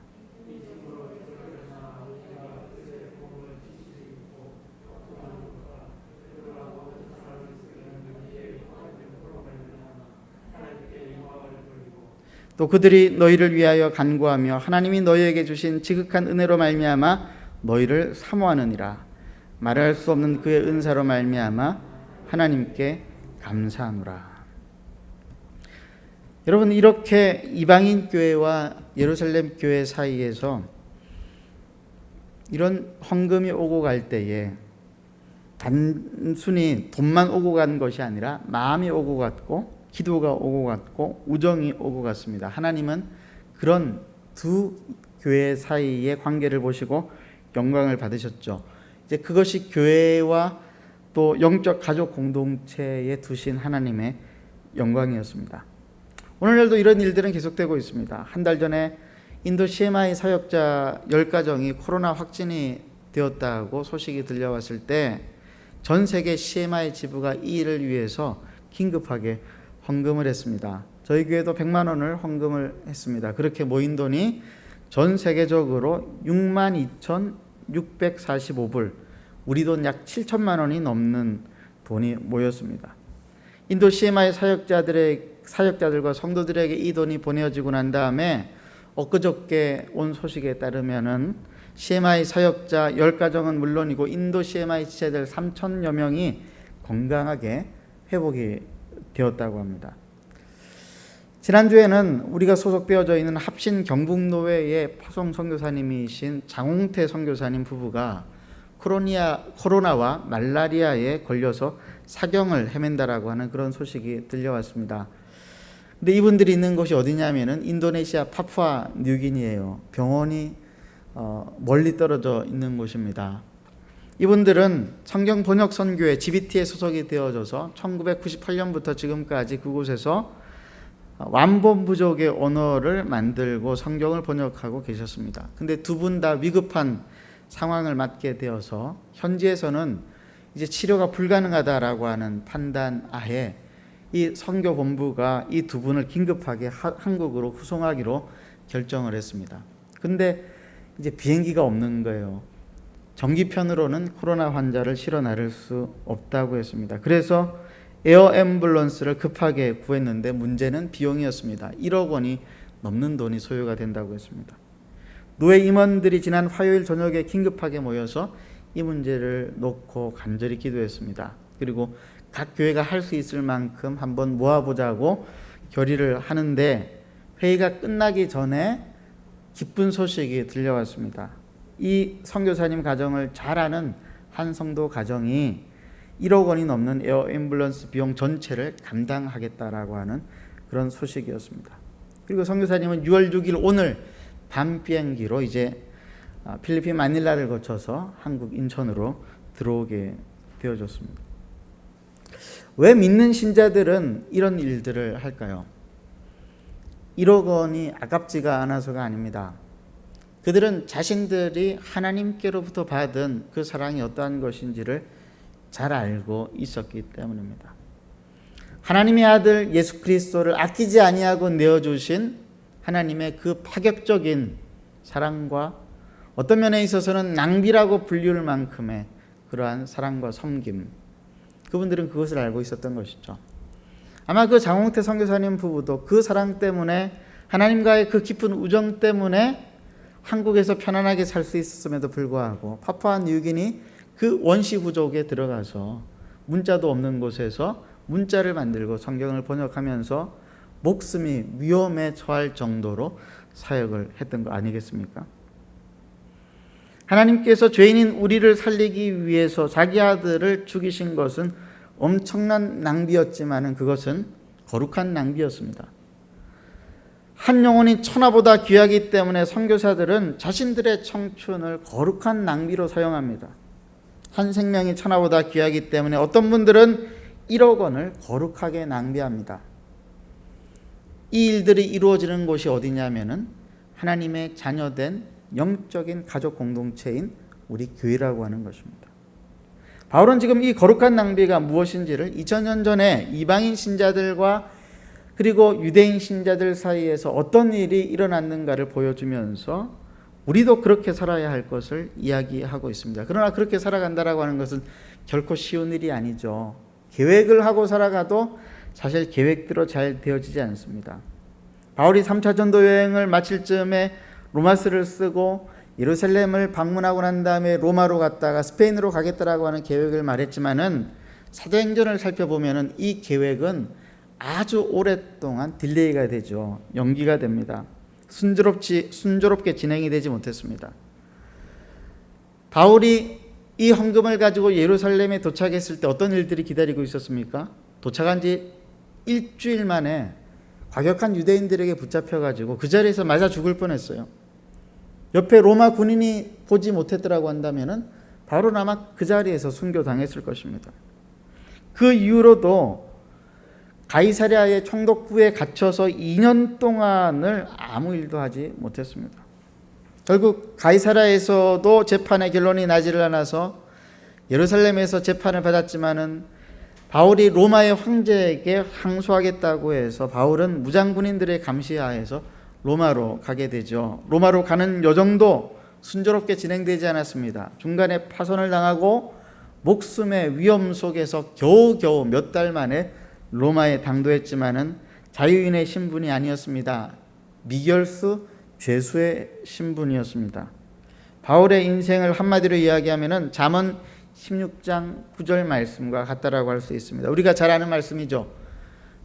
S1: 또 그들이 너희를 위하여 간구하며 하나님이 너희에게 주신 지극한 은혜로 말미암아 너희를 사모하느니라. 말할 수 없는 그의 은사로 말미암아 하나님께 감사하노라. 여러분, 이렇게 이방인 교회와 예루살렘 교회 사이에서 이런 헌금이 오고 갈 때에 단순히 돈만 오고 간 것이 아니라 마음이 오고 갔고 기도가 오고 갔고 우정이 오고 갔습니다. 하나님은 그런 두 교회 사이의 관계를 보시고 영광을 받으셨죠. 이제 그것이 교회와 또 영적 가족 공동체에 두신 하나님의 영광이었습니다. 오늘날도 이런 일들은 계속되고 있습니다. 한 달 전에 인도 CMI 사역자 10가정이 코로나 확진이 되었다고 소식이 들려왔을 때 전 세계 CMI 지부가 이 일을 위해서 긴급하게 헌금을 했습니다. 저희 교회도 100만 원을 헌금을 했습니다. 그렇게 모인 돈이 전 세계적으로 62,645불, 우리 돈 약 7천만 원이 넘는 돈이 모였습니다. 인도 CMI 사역자들과 성도들에게 이 돈이 보내어지고 난 다음에 엊그저께 온 소식에 따르면은 CMI 사역자 10가정은 물론이고 인도 CMI 지체들 3천여 명이 건강하게 회복이 되었다고 합니다. 지난주에는 우리가 소속되어져 있는 합신 경북노회의 파송 선교사님이신 장홍태 선교사님 부부가 코로나와 말라리아에 걸려서 사경을 헤맨다라고 하는 그런 소식이 들려왔습니다. 근데 이분들이 있는 곳이 어디냐면은 인도네시아 파푸아 뉴기니예요. 병원이 멀리 떨어져 있는 곳입니다. 이분들은 성경 번역 선교회 GBT에 소속이 되어져서 1998년부터 지금까지 그곳에서 완본 부족의 언어를 만들고 성경을 번역하고 계셨습니다. 근데 두 분 다 위급한 상황을 맞게 되어서 현지에서는 이제 치료가 불가능하다라고 하는 판단 하에 이 선교 본부가 이 두 분을 긴급하게 한국으로 후송하기로 결정을 했습니다. 근데 이제 비행기가 없는 거예요. 정기편으로는 코로나 환자를 실어 나를 수 없다고 했습니다. 그래서 에어 앰뷸런스를 급하게 구했는데 문제는 비용이었습니다. 1억 원이 넘는 돈이 소요가 된다고 했습니다. 노예 임원들이 지난 화요일 저녁에 긴급하게 모여서 이 문제를 놓고 간절히 기도했습니다. 그리고 각 교회가 할 수 있을 만큼 한번 모아보자고 결의를 하는데 회의가 끝나기 전에 기쁜 소식이 들려왔습니다. 이 선교사님 가정을 잘 아는 한 성도 가정이 1억 원이 넘는 에어 앰뷸런스 비용 전체를 감당하겠다라고 하는 그런 소식이었습니다. 그리고 선교사님은 6월 6일 오늘 밤 비행기로 이제 필리핀 마닐라를 거쳐서 한국 인천으로 들어오게 되어졌습니다. 왜 믿는 신자들은 이런 일들을 할까요? 1억 원이 아깝지가 않아서가 아닙니다. 그들은 자신들이 하나님께로부터 받은 그 사랑이 어떠한 것인지를 잘 알고 있었기 때문입니다. 하나님의 아들 예수 그리스도를 아끼지 아니하고 내어주신 하나님의 그 파격적인 사랑과 어떤 면에 있어서는 낭비라고 불릴 만큼의 그러한 사랑과 섬김, 그분들은 그것을 알고 있었던 것이죠. 아마 그 장홍태 선교사님 부부도 그 사랑 때문에, 하나님과의 그 깊은 우정 때문에 한국에서 편안하게 살 수 있었음에도 불구하고 파푸아 뉴기니 그 원시 부족에 들어가서 문자도 없는 곳에서 문자를 만들고 성경을 번역하면서 목숨이 위험에 처할 정도로 사역을 했던 거 아니겠습니까? 하나님께서 죄인인 우리를 살리기 위해서 자기 아들을 죽이신 것은 엄청난 낭비였지만 그것은 거룩한 낭비였습니다. 한 영혼이 천하보다 귀하기 때문에 선교사들은 자신들의 청춘을 거룩한 낭비로 사용합니다. 한 생명이 천하보다 귀하기 때문에 어떤 분들은 1억 원을 거룩하게 낭비합니다. 이 일들이 이루어지는 곳이 어디냐면은 하나님의 자녀된 영적인 가족 공동체인 우리 교회라고 하는 것입니다. 바울은 지금 이 거룩한 낭비가 무엇인지를 2000년 전에 이방인 신자들과 그리고 유대인 신자들 사이에서 어떤 일이 일어났는가를 보여주면서 우리도 그렇게 살아야 할 것을 이야기하고 있습니다. 그러나 그렇게 살아간다라고 하는 것은 결코 쉬운 일이 아니죠. 계획을 하고 살아가도 사실 계획대로 잘 되어지지 않습니다. 바울이 3차 전도 여행을 마칠 즈음에 로마스를 쓰고 예루살렘을 방문하고 난 다음에 로마로 갔다가 스페인으로 가겠다라고 하는 계획을 말했지만은 사도행전을 살펴보면은 이 계획은 아주 오랫동안 딜레이가 되죠. 연기가 됩니다. 순조롭게 진행이 되지 못했습니다. 바울이 이 헌금을 가지고 예루살렘에 도착했을 때 어떤 일들이 기다리고 있었습니까? 도착한 지 일주일 만에 과격한 유대인들에게 붙잡혀가지고 그 자리에서 맞아 죽을 뻔했어요. 옆에 로마 군인이 보지 못했더라고 한다면은 바울은 아마 그 자리에서 순교당했을 것입니다. 그 이후로도 가이사랴의 총독부에 갇혀서 2년 동안을 아무 일도 하지 못했습니다. 결국 가이사랴에서도 재판의 결론이 나지를 않아서 예루살렘에서 재판을 받았지만은 바울이 로마의 황제에게 항소하겠다고 해서 바울은 무장군인들의 감시하에서 로마로 가게 되죠. 로마로 가는 여정도 순조롭게 진행되지 않았습니다. 중간에 파손을 당하고 목숨의 위험 속에서 겨우겨우 몇 달 만에 로마에 당도했지만은 자유인의 신분이 아니었습니다. 미결수 죄수의 신분이었습니다. 바울의 인생을 한마디로 이야기하면은 잠언 16장 9절 말씀과 같다라고 할 수 있습니다. 우리가 잘 아는 말씀이죠.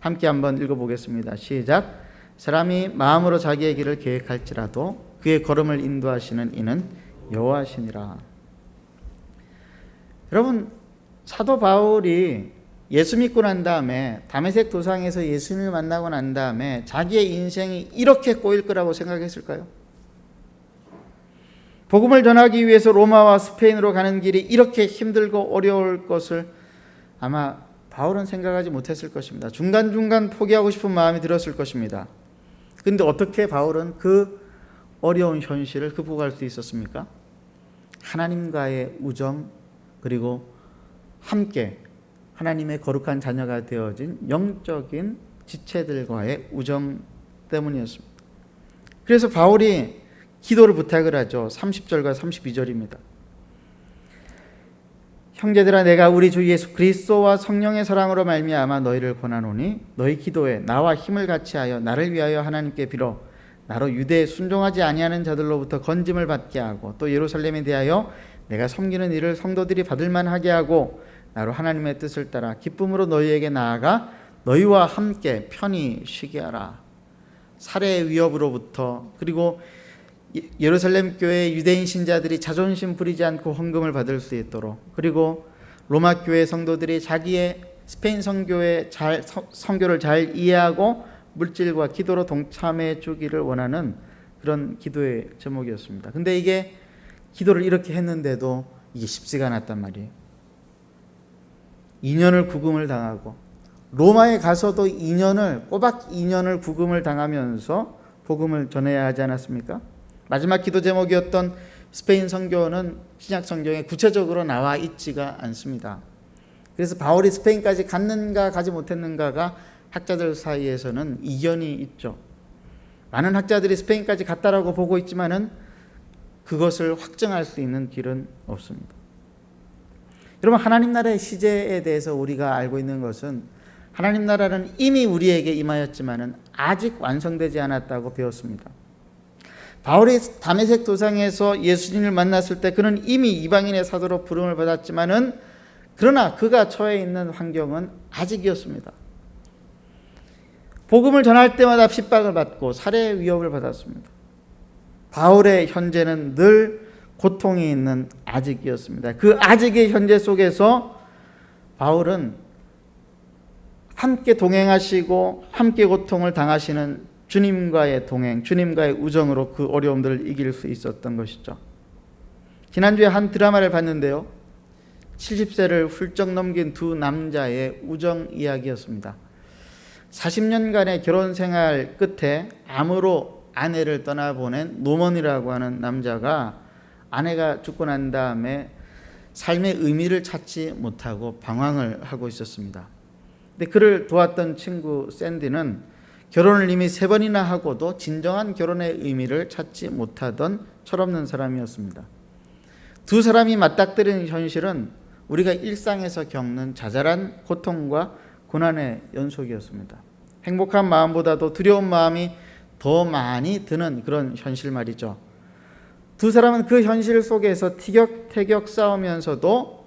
S1: 함께 한번 읽어보겠습니다. 시작. 사람이 마음으로 자기의 길을 계획할지라도 그의 걸음을 인도하시는 이는 여호와시니라. 여러분, 사도 바울이 예수 믿고 난 다음에 다메섹 도상에서 예수님을 만나고 난 다음에 자기의 인생이 이렇게 꼬일 거라고 생각했을까요? 복음을 전하기 위해서 로마와 스페인으로 가는 길이 이렇게 힘들고 어려울 것을 아마 바울은 생각하지 못했을 것입니다. 중간중간 포기하고 싶은 마음이 들었을 것입니다. 그런데 어떻게 바울은 그 어려운 현실을 극복할 수 있었습니까? 하나님과의 우정, 그리고 함께 하나님의 거룩한 자녀가 되어진 영적인 지체들과의 우정 때문이었습니다. 그래서 바울이 기도를 부탁을 하죠. 30절과 32절입니다. 형제들아, 내가 우리 주 예수 그리스도와 성령의 사랑으로 말미암아 너희를 권하노니 너희 기도에 나와 힘을 같이하여 나를 위하여 하나님께 빌어 나로 유대에 순종하지 아니하는 자들로부터 건짐을 받게 하고 또 예루살렘에 대하여 내가 섬기는 일을 성도들이 받을 만하게 하고 나로 하나님의 뜻을 따라 기쁨으로 너희에게 나아가 너희와 함께 편히 쉬게 하라. 살해의 위협으로부터, 그리고 예루살렘 교회 유대인 신자들이 자존심 부리지 않고 헌금을 받을 수 있도록, 그리고 로마 교회 성도들이 자기의 스페인 선교를 잘 이해하고 물질과 기도로 동참해 주기를 원하는 그런 기도의 제목이었습니다. 근데 이게 기도를 이렇게 했는데도 이게 쉽지가 않았단 말이에요. 2년을 구금을 당하고 로마에 가서도 꼬박 2년을 구금을 당하면서 복음을 전해야 하지 않았습니까? 마지막 기도 제목이었던 스페인 선교는 신약 성경에 구체적으로 나와 있지가 않습니다. 그래서 바울이 스페인까지 갔는가 가지 못했는가가 학자들 사이에서는 이견이 있죠. 많은 학자들이 스페인까지 갔다라고 보고 있지만은 그것을 확정할 수 있는 길은 없습니다. 여러분, 하나님 나라의 시제에 대해서 우리가 알고 있는 것은 하나님 나라는 이미 우리에게 임하였지만은 아직 완성되지 않았다고 배웠습니다. 바울이 다메섹 도상에서 예수님을 만났을 때 그는 이미 이방인의 사도로 부름을 받았지만은 그러나 그가 처해 있는 환경은 아직이었습니다. 복음을 전할 때마다 핍박을 받고 살해의 위협을 받았습니다. 바울의 현재는 늘 고통이 있는 아직이었습니다. 그 아직의 현재 속에서 바울은 함께 동행하시고 함께 고통을 당하시는 주님과의 동행, 주님과의 우정으로 그 어려움들을 이길 수 있었던 것이죠. 지난주에 한 드라마를 봤는데요. 70세를 훌쩍 넘긴 두 남자의 우정 이야기였습니다. 40년간의 결혼 생활 끝에 암으로 아내를 떠나보낸 노먼이라고 하는 남자가 아내가 죽고 난 다음에 삶의 의미를 찾지 못하고 방황을 하고 있었습니다. 근데 그를 도왔던 친구 샌디는 결혼을 이미 3번이나 하고도 진정한 결혼의 의미를 찾지 못하던 철없는 사람이었습니다. 두 사람이 맞닥뜨리는 현실은 우리가 일상에서 겪는 자잘한 고통과 고난의 연속이었습니다. 행복한 마음보다도 두려운 마음이 더 많이 드는 그런 현실 말이죠. 두 사람은 그 현실 속에서 티격태격 싸우면서도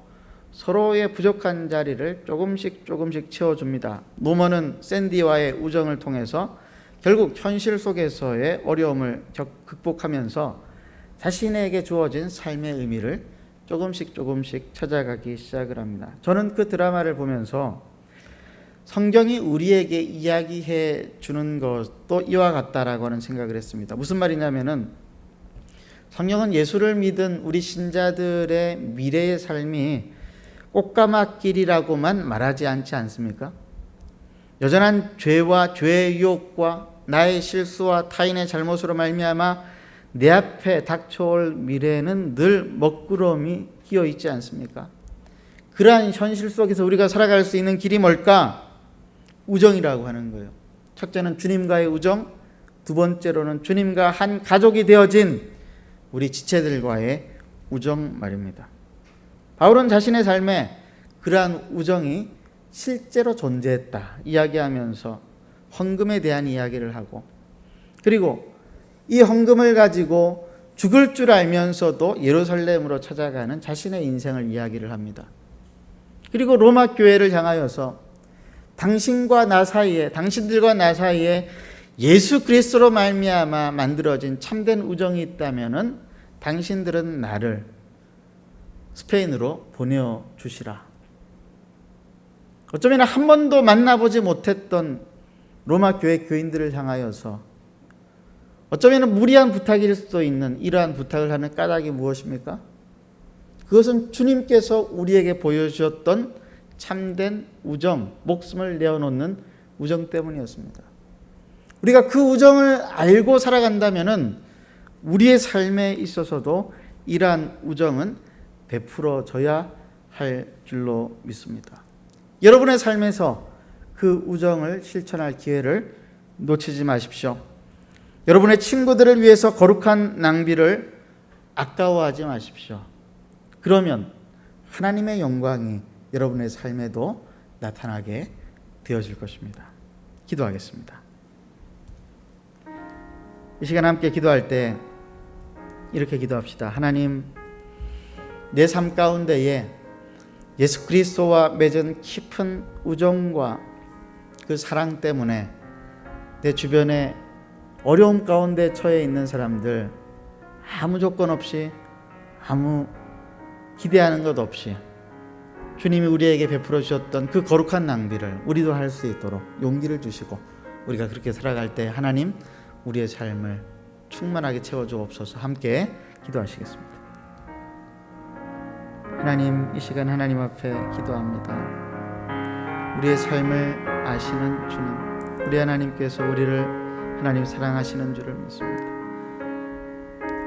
S1: 서로의 부족한 자리를 조금씩 채워줍니다. 노먼은 샌디와의 우정을 통해서 결국 현실 속에서의 어려움을 극복하면서 자신에게 주어진 삶의 의미를 조금씩 찾아가기 시작을 합니다. 저는 그 드라마를 보면서 성경이 우리에게 이야기해 주는 것도 이와 같다라고 하는 생각을 했습니다. 무슨 말이냐면은 성경은 예수를 믿은 우리 신자들의 미래의 삶이 꽃가마길이라고만 말하지 않지 않습니까? 여전한 죄와 죄의 유혹과 나의 실수와 타인의 잘못으로 말미암아 내 앞에 닥쳐올 미래는 늘 먹구름이 끼어 있지 않습니까? 그러한 현실 속에서 우리가 살아갈 수 있는 길이 뭘까? 우정이라고 하는 거예요. 첫째는 주님과의 우정, 두 번째로는 주님과 한 가족이 되어진 우리 지체들과의 우정 말입니다. 바울은 자신의 삶에 그러한 우정이 실제로 존재했다 이야기하면서 헌금에 대한 이야기를 하고, 그리고 이 헌금을 가지고 죽을 줄 알면서도 예루살렘으로 찾아가는 자신의 인생을 이야기를 합니다. 그리고 로마 교회를 향하여서 당신들과 나 사이에 예수 그리스도로 말미암아 만들어진 참된 우정이 있다면은 당신들은 나를 스페인으로 보내주시라. 어쩌면 한 번도 만나보지 못했던 로마 교회 교인들을 향하여서 어쩌면 무리한 부탁일 수도 있는 이러한 부탁을 하는 까닭이 무엇입니까? 그것은 주님께서 우리에게 보여주셨던 참된 우정, 목숨을 내어놓는 우정 때문이었습니다. 우리가 그 우정을 알고 살아간다면 우리의 삶에 있어서도 이러한 우정은 베풀어져야 할 줄로 믿습니다. 여러분의 삶에서 그 우정을 실천할 기회를 놓치지 마십시오. 여러분의 친구들을 위해서 거룩한 낭비를 아까워하지 마십시오. 그러면 하나님의 영광이 여러분의 삶에도 나타나게 되어질 것입니다. 기도하겠습니다. 이 시간 함께 기도할 때 이렇게 기도합시다. 하나님, 내 삶 가운데에 예수 그리스도와 맺은 깊은 우정과 그 사랑 때문에 내 주변에 어려움 가운데 처해 있는 사람들, 아무 조건 없이, 아무 기대하는 것 없이 주님이 우리에게 베풀어 주셨던 그 거룩한 낭비를 우리도 할 수 있도록 용기를 주시고, 우리가 그렇게 살아갈 때 하나님 우리의 삶을 충만하게 채워주옵소서. 함께 기도하시겠습니다. 하나님, 이 시간 하나님 앞에 기도합니다. 우리의 삶을 아시는 주님, 우리 하나님께서 우리를 하나님 사랑하시는 줄을 믿습니다.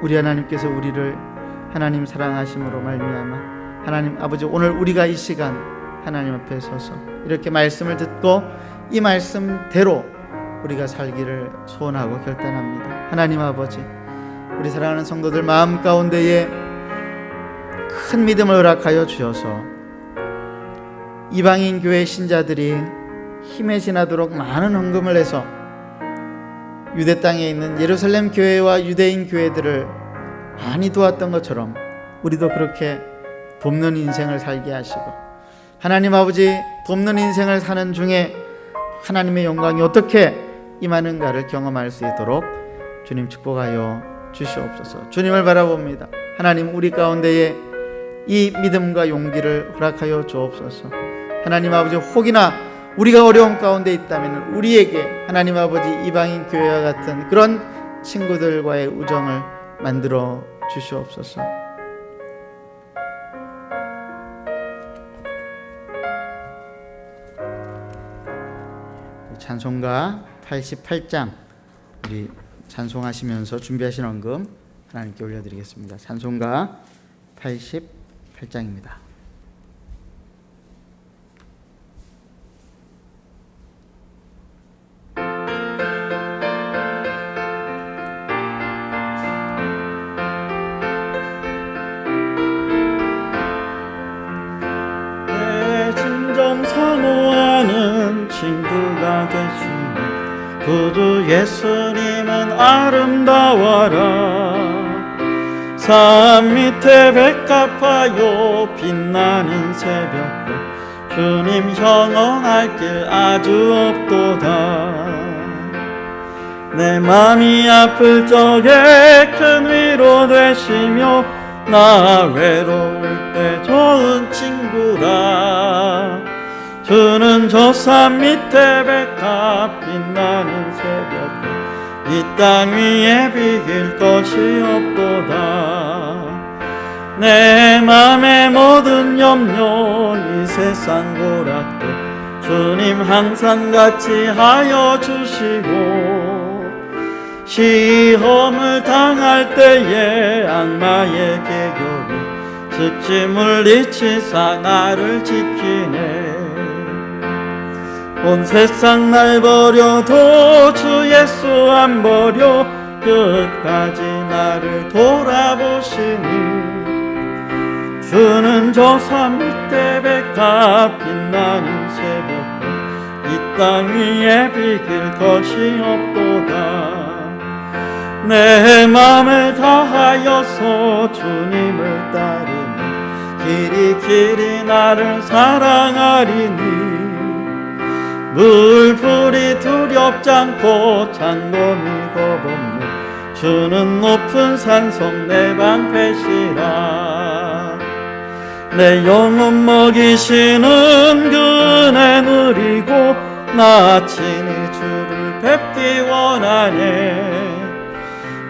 S1: 우리 하나님께서 우리를 하나님 사랑하심으로 말미암아 하나님 아버지, 오늘 우리가 이 시간 하나님 앞에 서서 이렇게 말씀을 듣고 이 말씀대로 우리가 살기를 소원하고 결단합니다. 하나님 아버지, 우리 사랑하는 성도들 마음 가운데에 큰 믿음을 허락하여 주셔서 이방인 교회 신자들이 힘에 지나도록 많은 헌금을 해서 유대 땅에 있는 예루살렘 교회와 유대인 교회들을 많이 도왔던 것처럼 우리도 그렇게 돕는 인생을 살게 하시고, 하나님 아버지, 돕는 인생을 사는 중에 하나님의 영광이 어떻게 임하는가를 경험할 수 있도록 주님 축복하여 주시옵소서. 주님을 바라봅니다. 하나님, 우리 가운데에 이 믿음과 용기를 허락하여 주옵소서. 하나님 아버지, 혹이나 우리가 어려움 가운데 있다면 우리에게 하나님 아버지 이방인 교회와 같은 그런 친구들과의 우정을 만들어 주시옵소서. 찬송가 88장 우리 찬송하시면서 준비하신 헌금 하나님께 올려드리겠습니다. 찬송가 88장입니다.
S3: 내 진정 사모하는 친구가 되시는 구주 예수님은 아름다워라. 산 밑에 백합하여 빛나는 새벽별, 주님 형언할 길 아주 없도다. 내 맘이 아플 적에 큰 위로 되시며 나 외로울 때 좋은 친구라. 주는 저 산 밑에 백합 빛나는 새벽별, 이 땅 위에 비길 것이 없도다. 내 맘의 모든 염려 이 세상 고락도 주님 항상 같이 하여 주시고, 시험을 당할 때에 악마의 계교로 즉시 물리치사 나를 지키네. 온 세상 날 버려도 주 예수 안 버려 끝까지 나를 돌아보시니, 주는 저 산 밑에 백합 빛나는 새벽별, 이 땅 위에 비길 것이 없도다. 내 맘을 다하여서 주님을 따르면 길이 길이 나를 사랑하리니, 물풀이 두렵지 않고 장곰이 겁없는 주는 높은 산성 내 방패시라. 내 영혼 먹이시는 그 은혜 누리고 나 친히 주를 뵙기 원하네.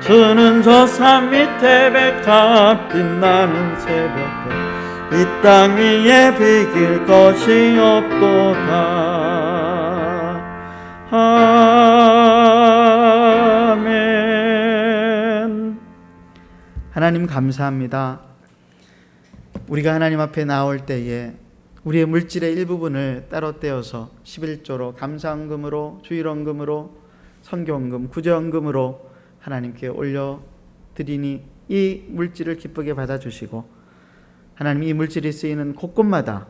S3: 주는 저 산 밑에 백합 빛나는 새벽에 이 땅 위에 비길 것이 없도다. 아멘.
S1: 하나님 감사합니다. 우리가 하나님 앞에 나올 때에 우리의 물질의 일부분을 따로 떼어서 11조로 감사헌금으로 주일헌금으로 선교헌금 구제헌금으로 하나님께 올려드리니 이 물질을 기쁘게 받아주시고 하나님 이 물질이 쓰이는 곳곳마다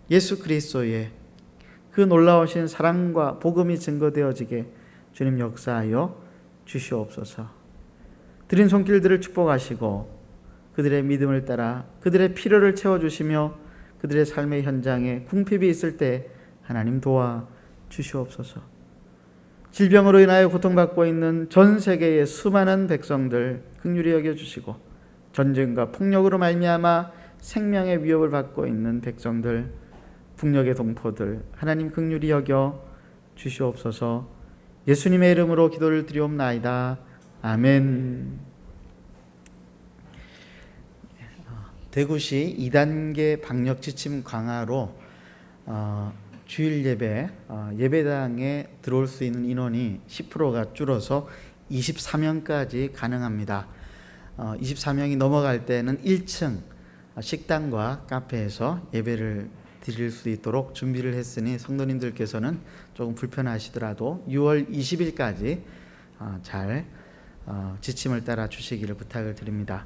S1: 예수 그리스도의 그 놀라우신 사랑과 복음이 증거되어지게 주님 역사하여 주시옵소서. 드린 손길들을 축복하시고 그들의 믿음을 따라 그들의 필요를 채워주시며 그들의 삶의 현장에 궁핍이 있을 때 하나님 도와주시옵소서. 질병으로 인하여 고통받고 있는 전 세계의 수많은 백성들 긍휼히 여겨주시고 전쟁과 폭력으로 말미암아 생명의 위협을 받고 있는 백성들 북녘의 동포들 하나님 긍휼히 여겨 주시옵소서. 예수님의 이름으로 기도를 드리옵나이다. 아멘. 대구시 2단계 방역 지침 강화로 주일 예배 예배당에 들어올 수 있는 인원이 10%가 줄어서 24명까지 가능합니다. 24명이 넘어갈 때는 1층 식당과 카페에서 예배를 드릴 수 있도록 준비를 했으니 성도님들께서는 조금 불편하시더라도 6월 20일까지 잘 지침을 따라 주시기를 부탁을 드립니다.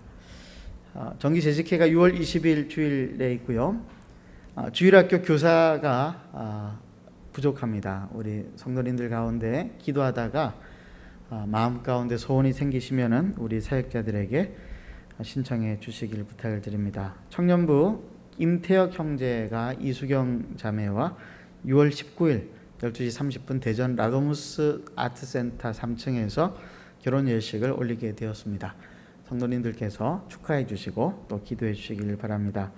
S1: 정기 재직회가 6월 20일 주일에 있고요. 주일학교 교사가 부족합니다. 우리 성도님들 가운데 기도하다가 마음 가운데 소원이 생기시면은 우리 사역자들에게 신청해 주시길 부탁을 드립니다. 청년부 임태혁 형제가 이수경 자매와 6월 19일 12시 30분 대전 라도무스 아트센터 3층에서 결혼 예식을 올리게 되었습니다. 성도님들께서 축하해 주시고 또 기도해 주시길 바랍니다.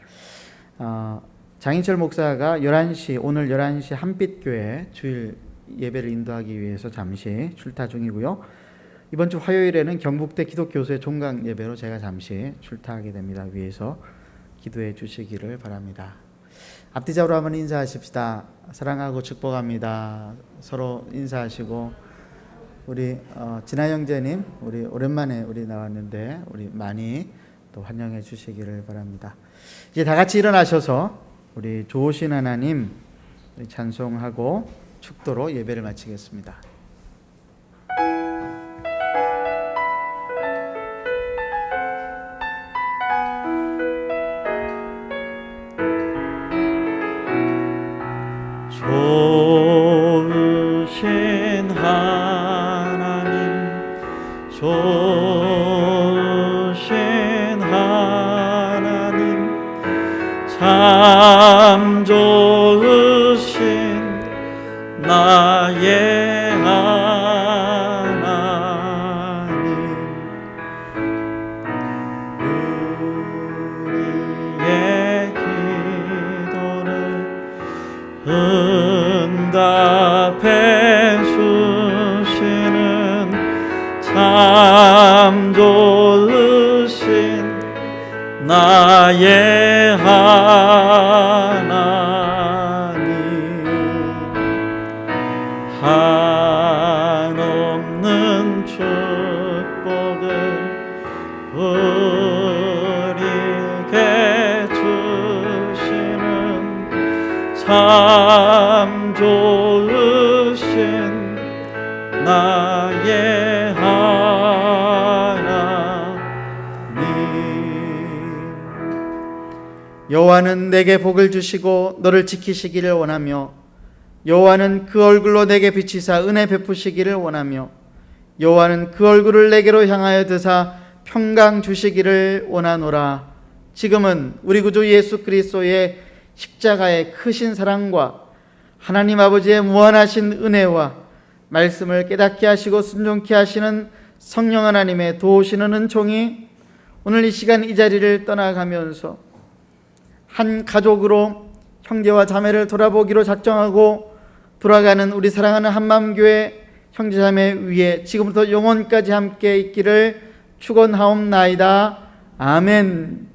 S1: 장인철 목사가 11시 오늘 11시 한빛교회 주일 예배를 인도하기 위해서 잠시 출타 중이고요. 이번 주 화요일에는 경북대 기독교수의 종강 예배로 제가 잠시 출타하게 됩니다. 위해서 기도해 주시기를 바랍니다. 앞뒤적으로 한번 인사하십시다. 사랑하고 축복합니다. 서로 인사하시고 우리 진아 형제님 우리 오랜만에 우리 나왔는데 우리 많이 또 환영해 주시기를 바랍니다. 이제 다 같이 일어나셔서 우리 좋으신 하나님 찬송하고 축도로 예배를 마치겠습니다.
S3: 좋으신 하나님 좋으신 하나님 참 좋으신 나의 하나님 우리의 기도를 응답해 주시는 참 좋으신 나의 하나님 한없는 축복을 우리에게 주시는 참 좋으신 나의 하나님
S1: 여호와는 내게 복을 주시고 너를 지키시기를 원하며 여호와는 그 얼굴로 내게 비치사 은혜 베푸시기를 원하며 여호와는 그 얼굴을 내게로 향하여 드사 평강 주시기를 원하노라. 지금은 우리 구주 예수 그리스도의 십자가의 크신 사랑과 하나님 아버지의 무한하신 은혜와 말씀을 깨닫게 하시고 순종케 하시는 성령 하나님의 도우시는 은총이 오늘 이 시간 이 자리를 떠나가면서 한 가족으로 형제와 자매를 돌아보기로 작정하고 돌아가는 우리 사랑하는 한마음교회 형제자매 위에 지금부터 영원까지 함께 있기를 축원하옵나이다. 아멘.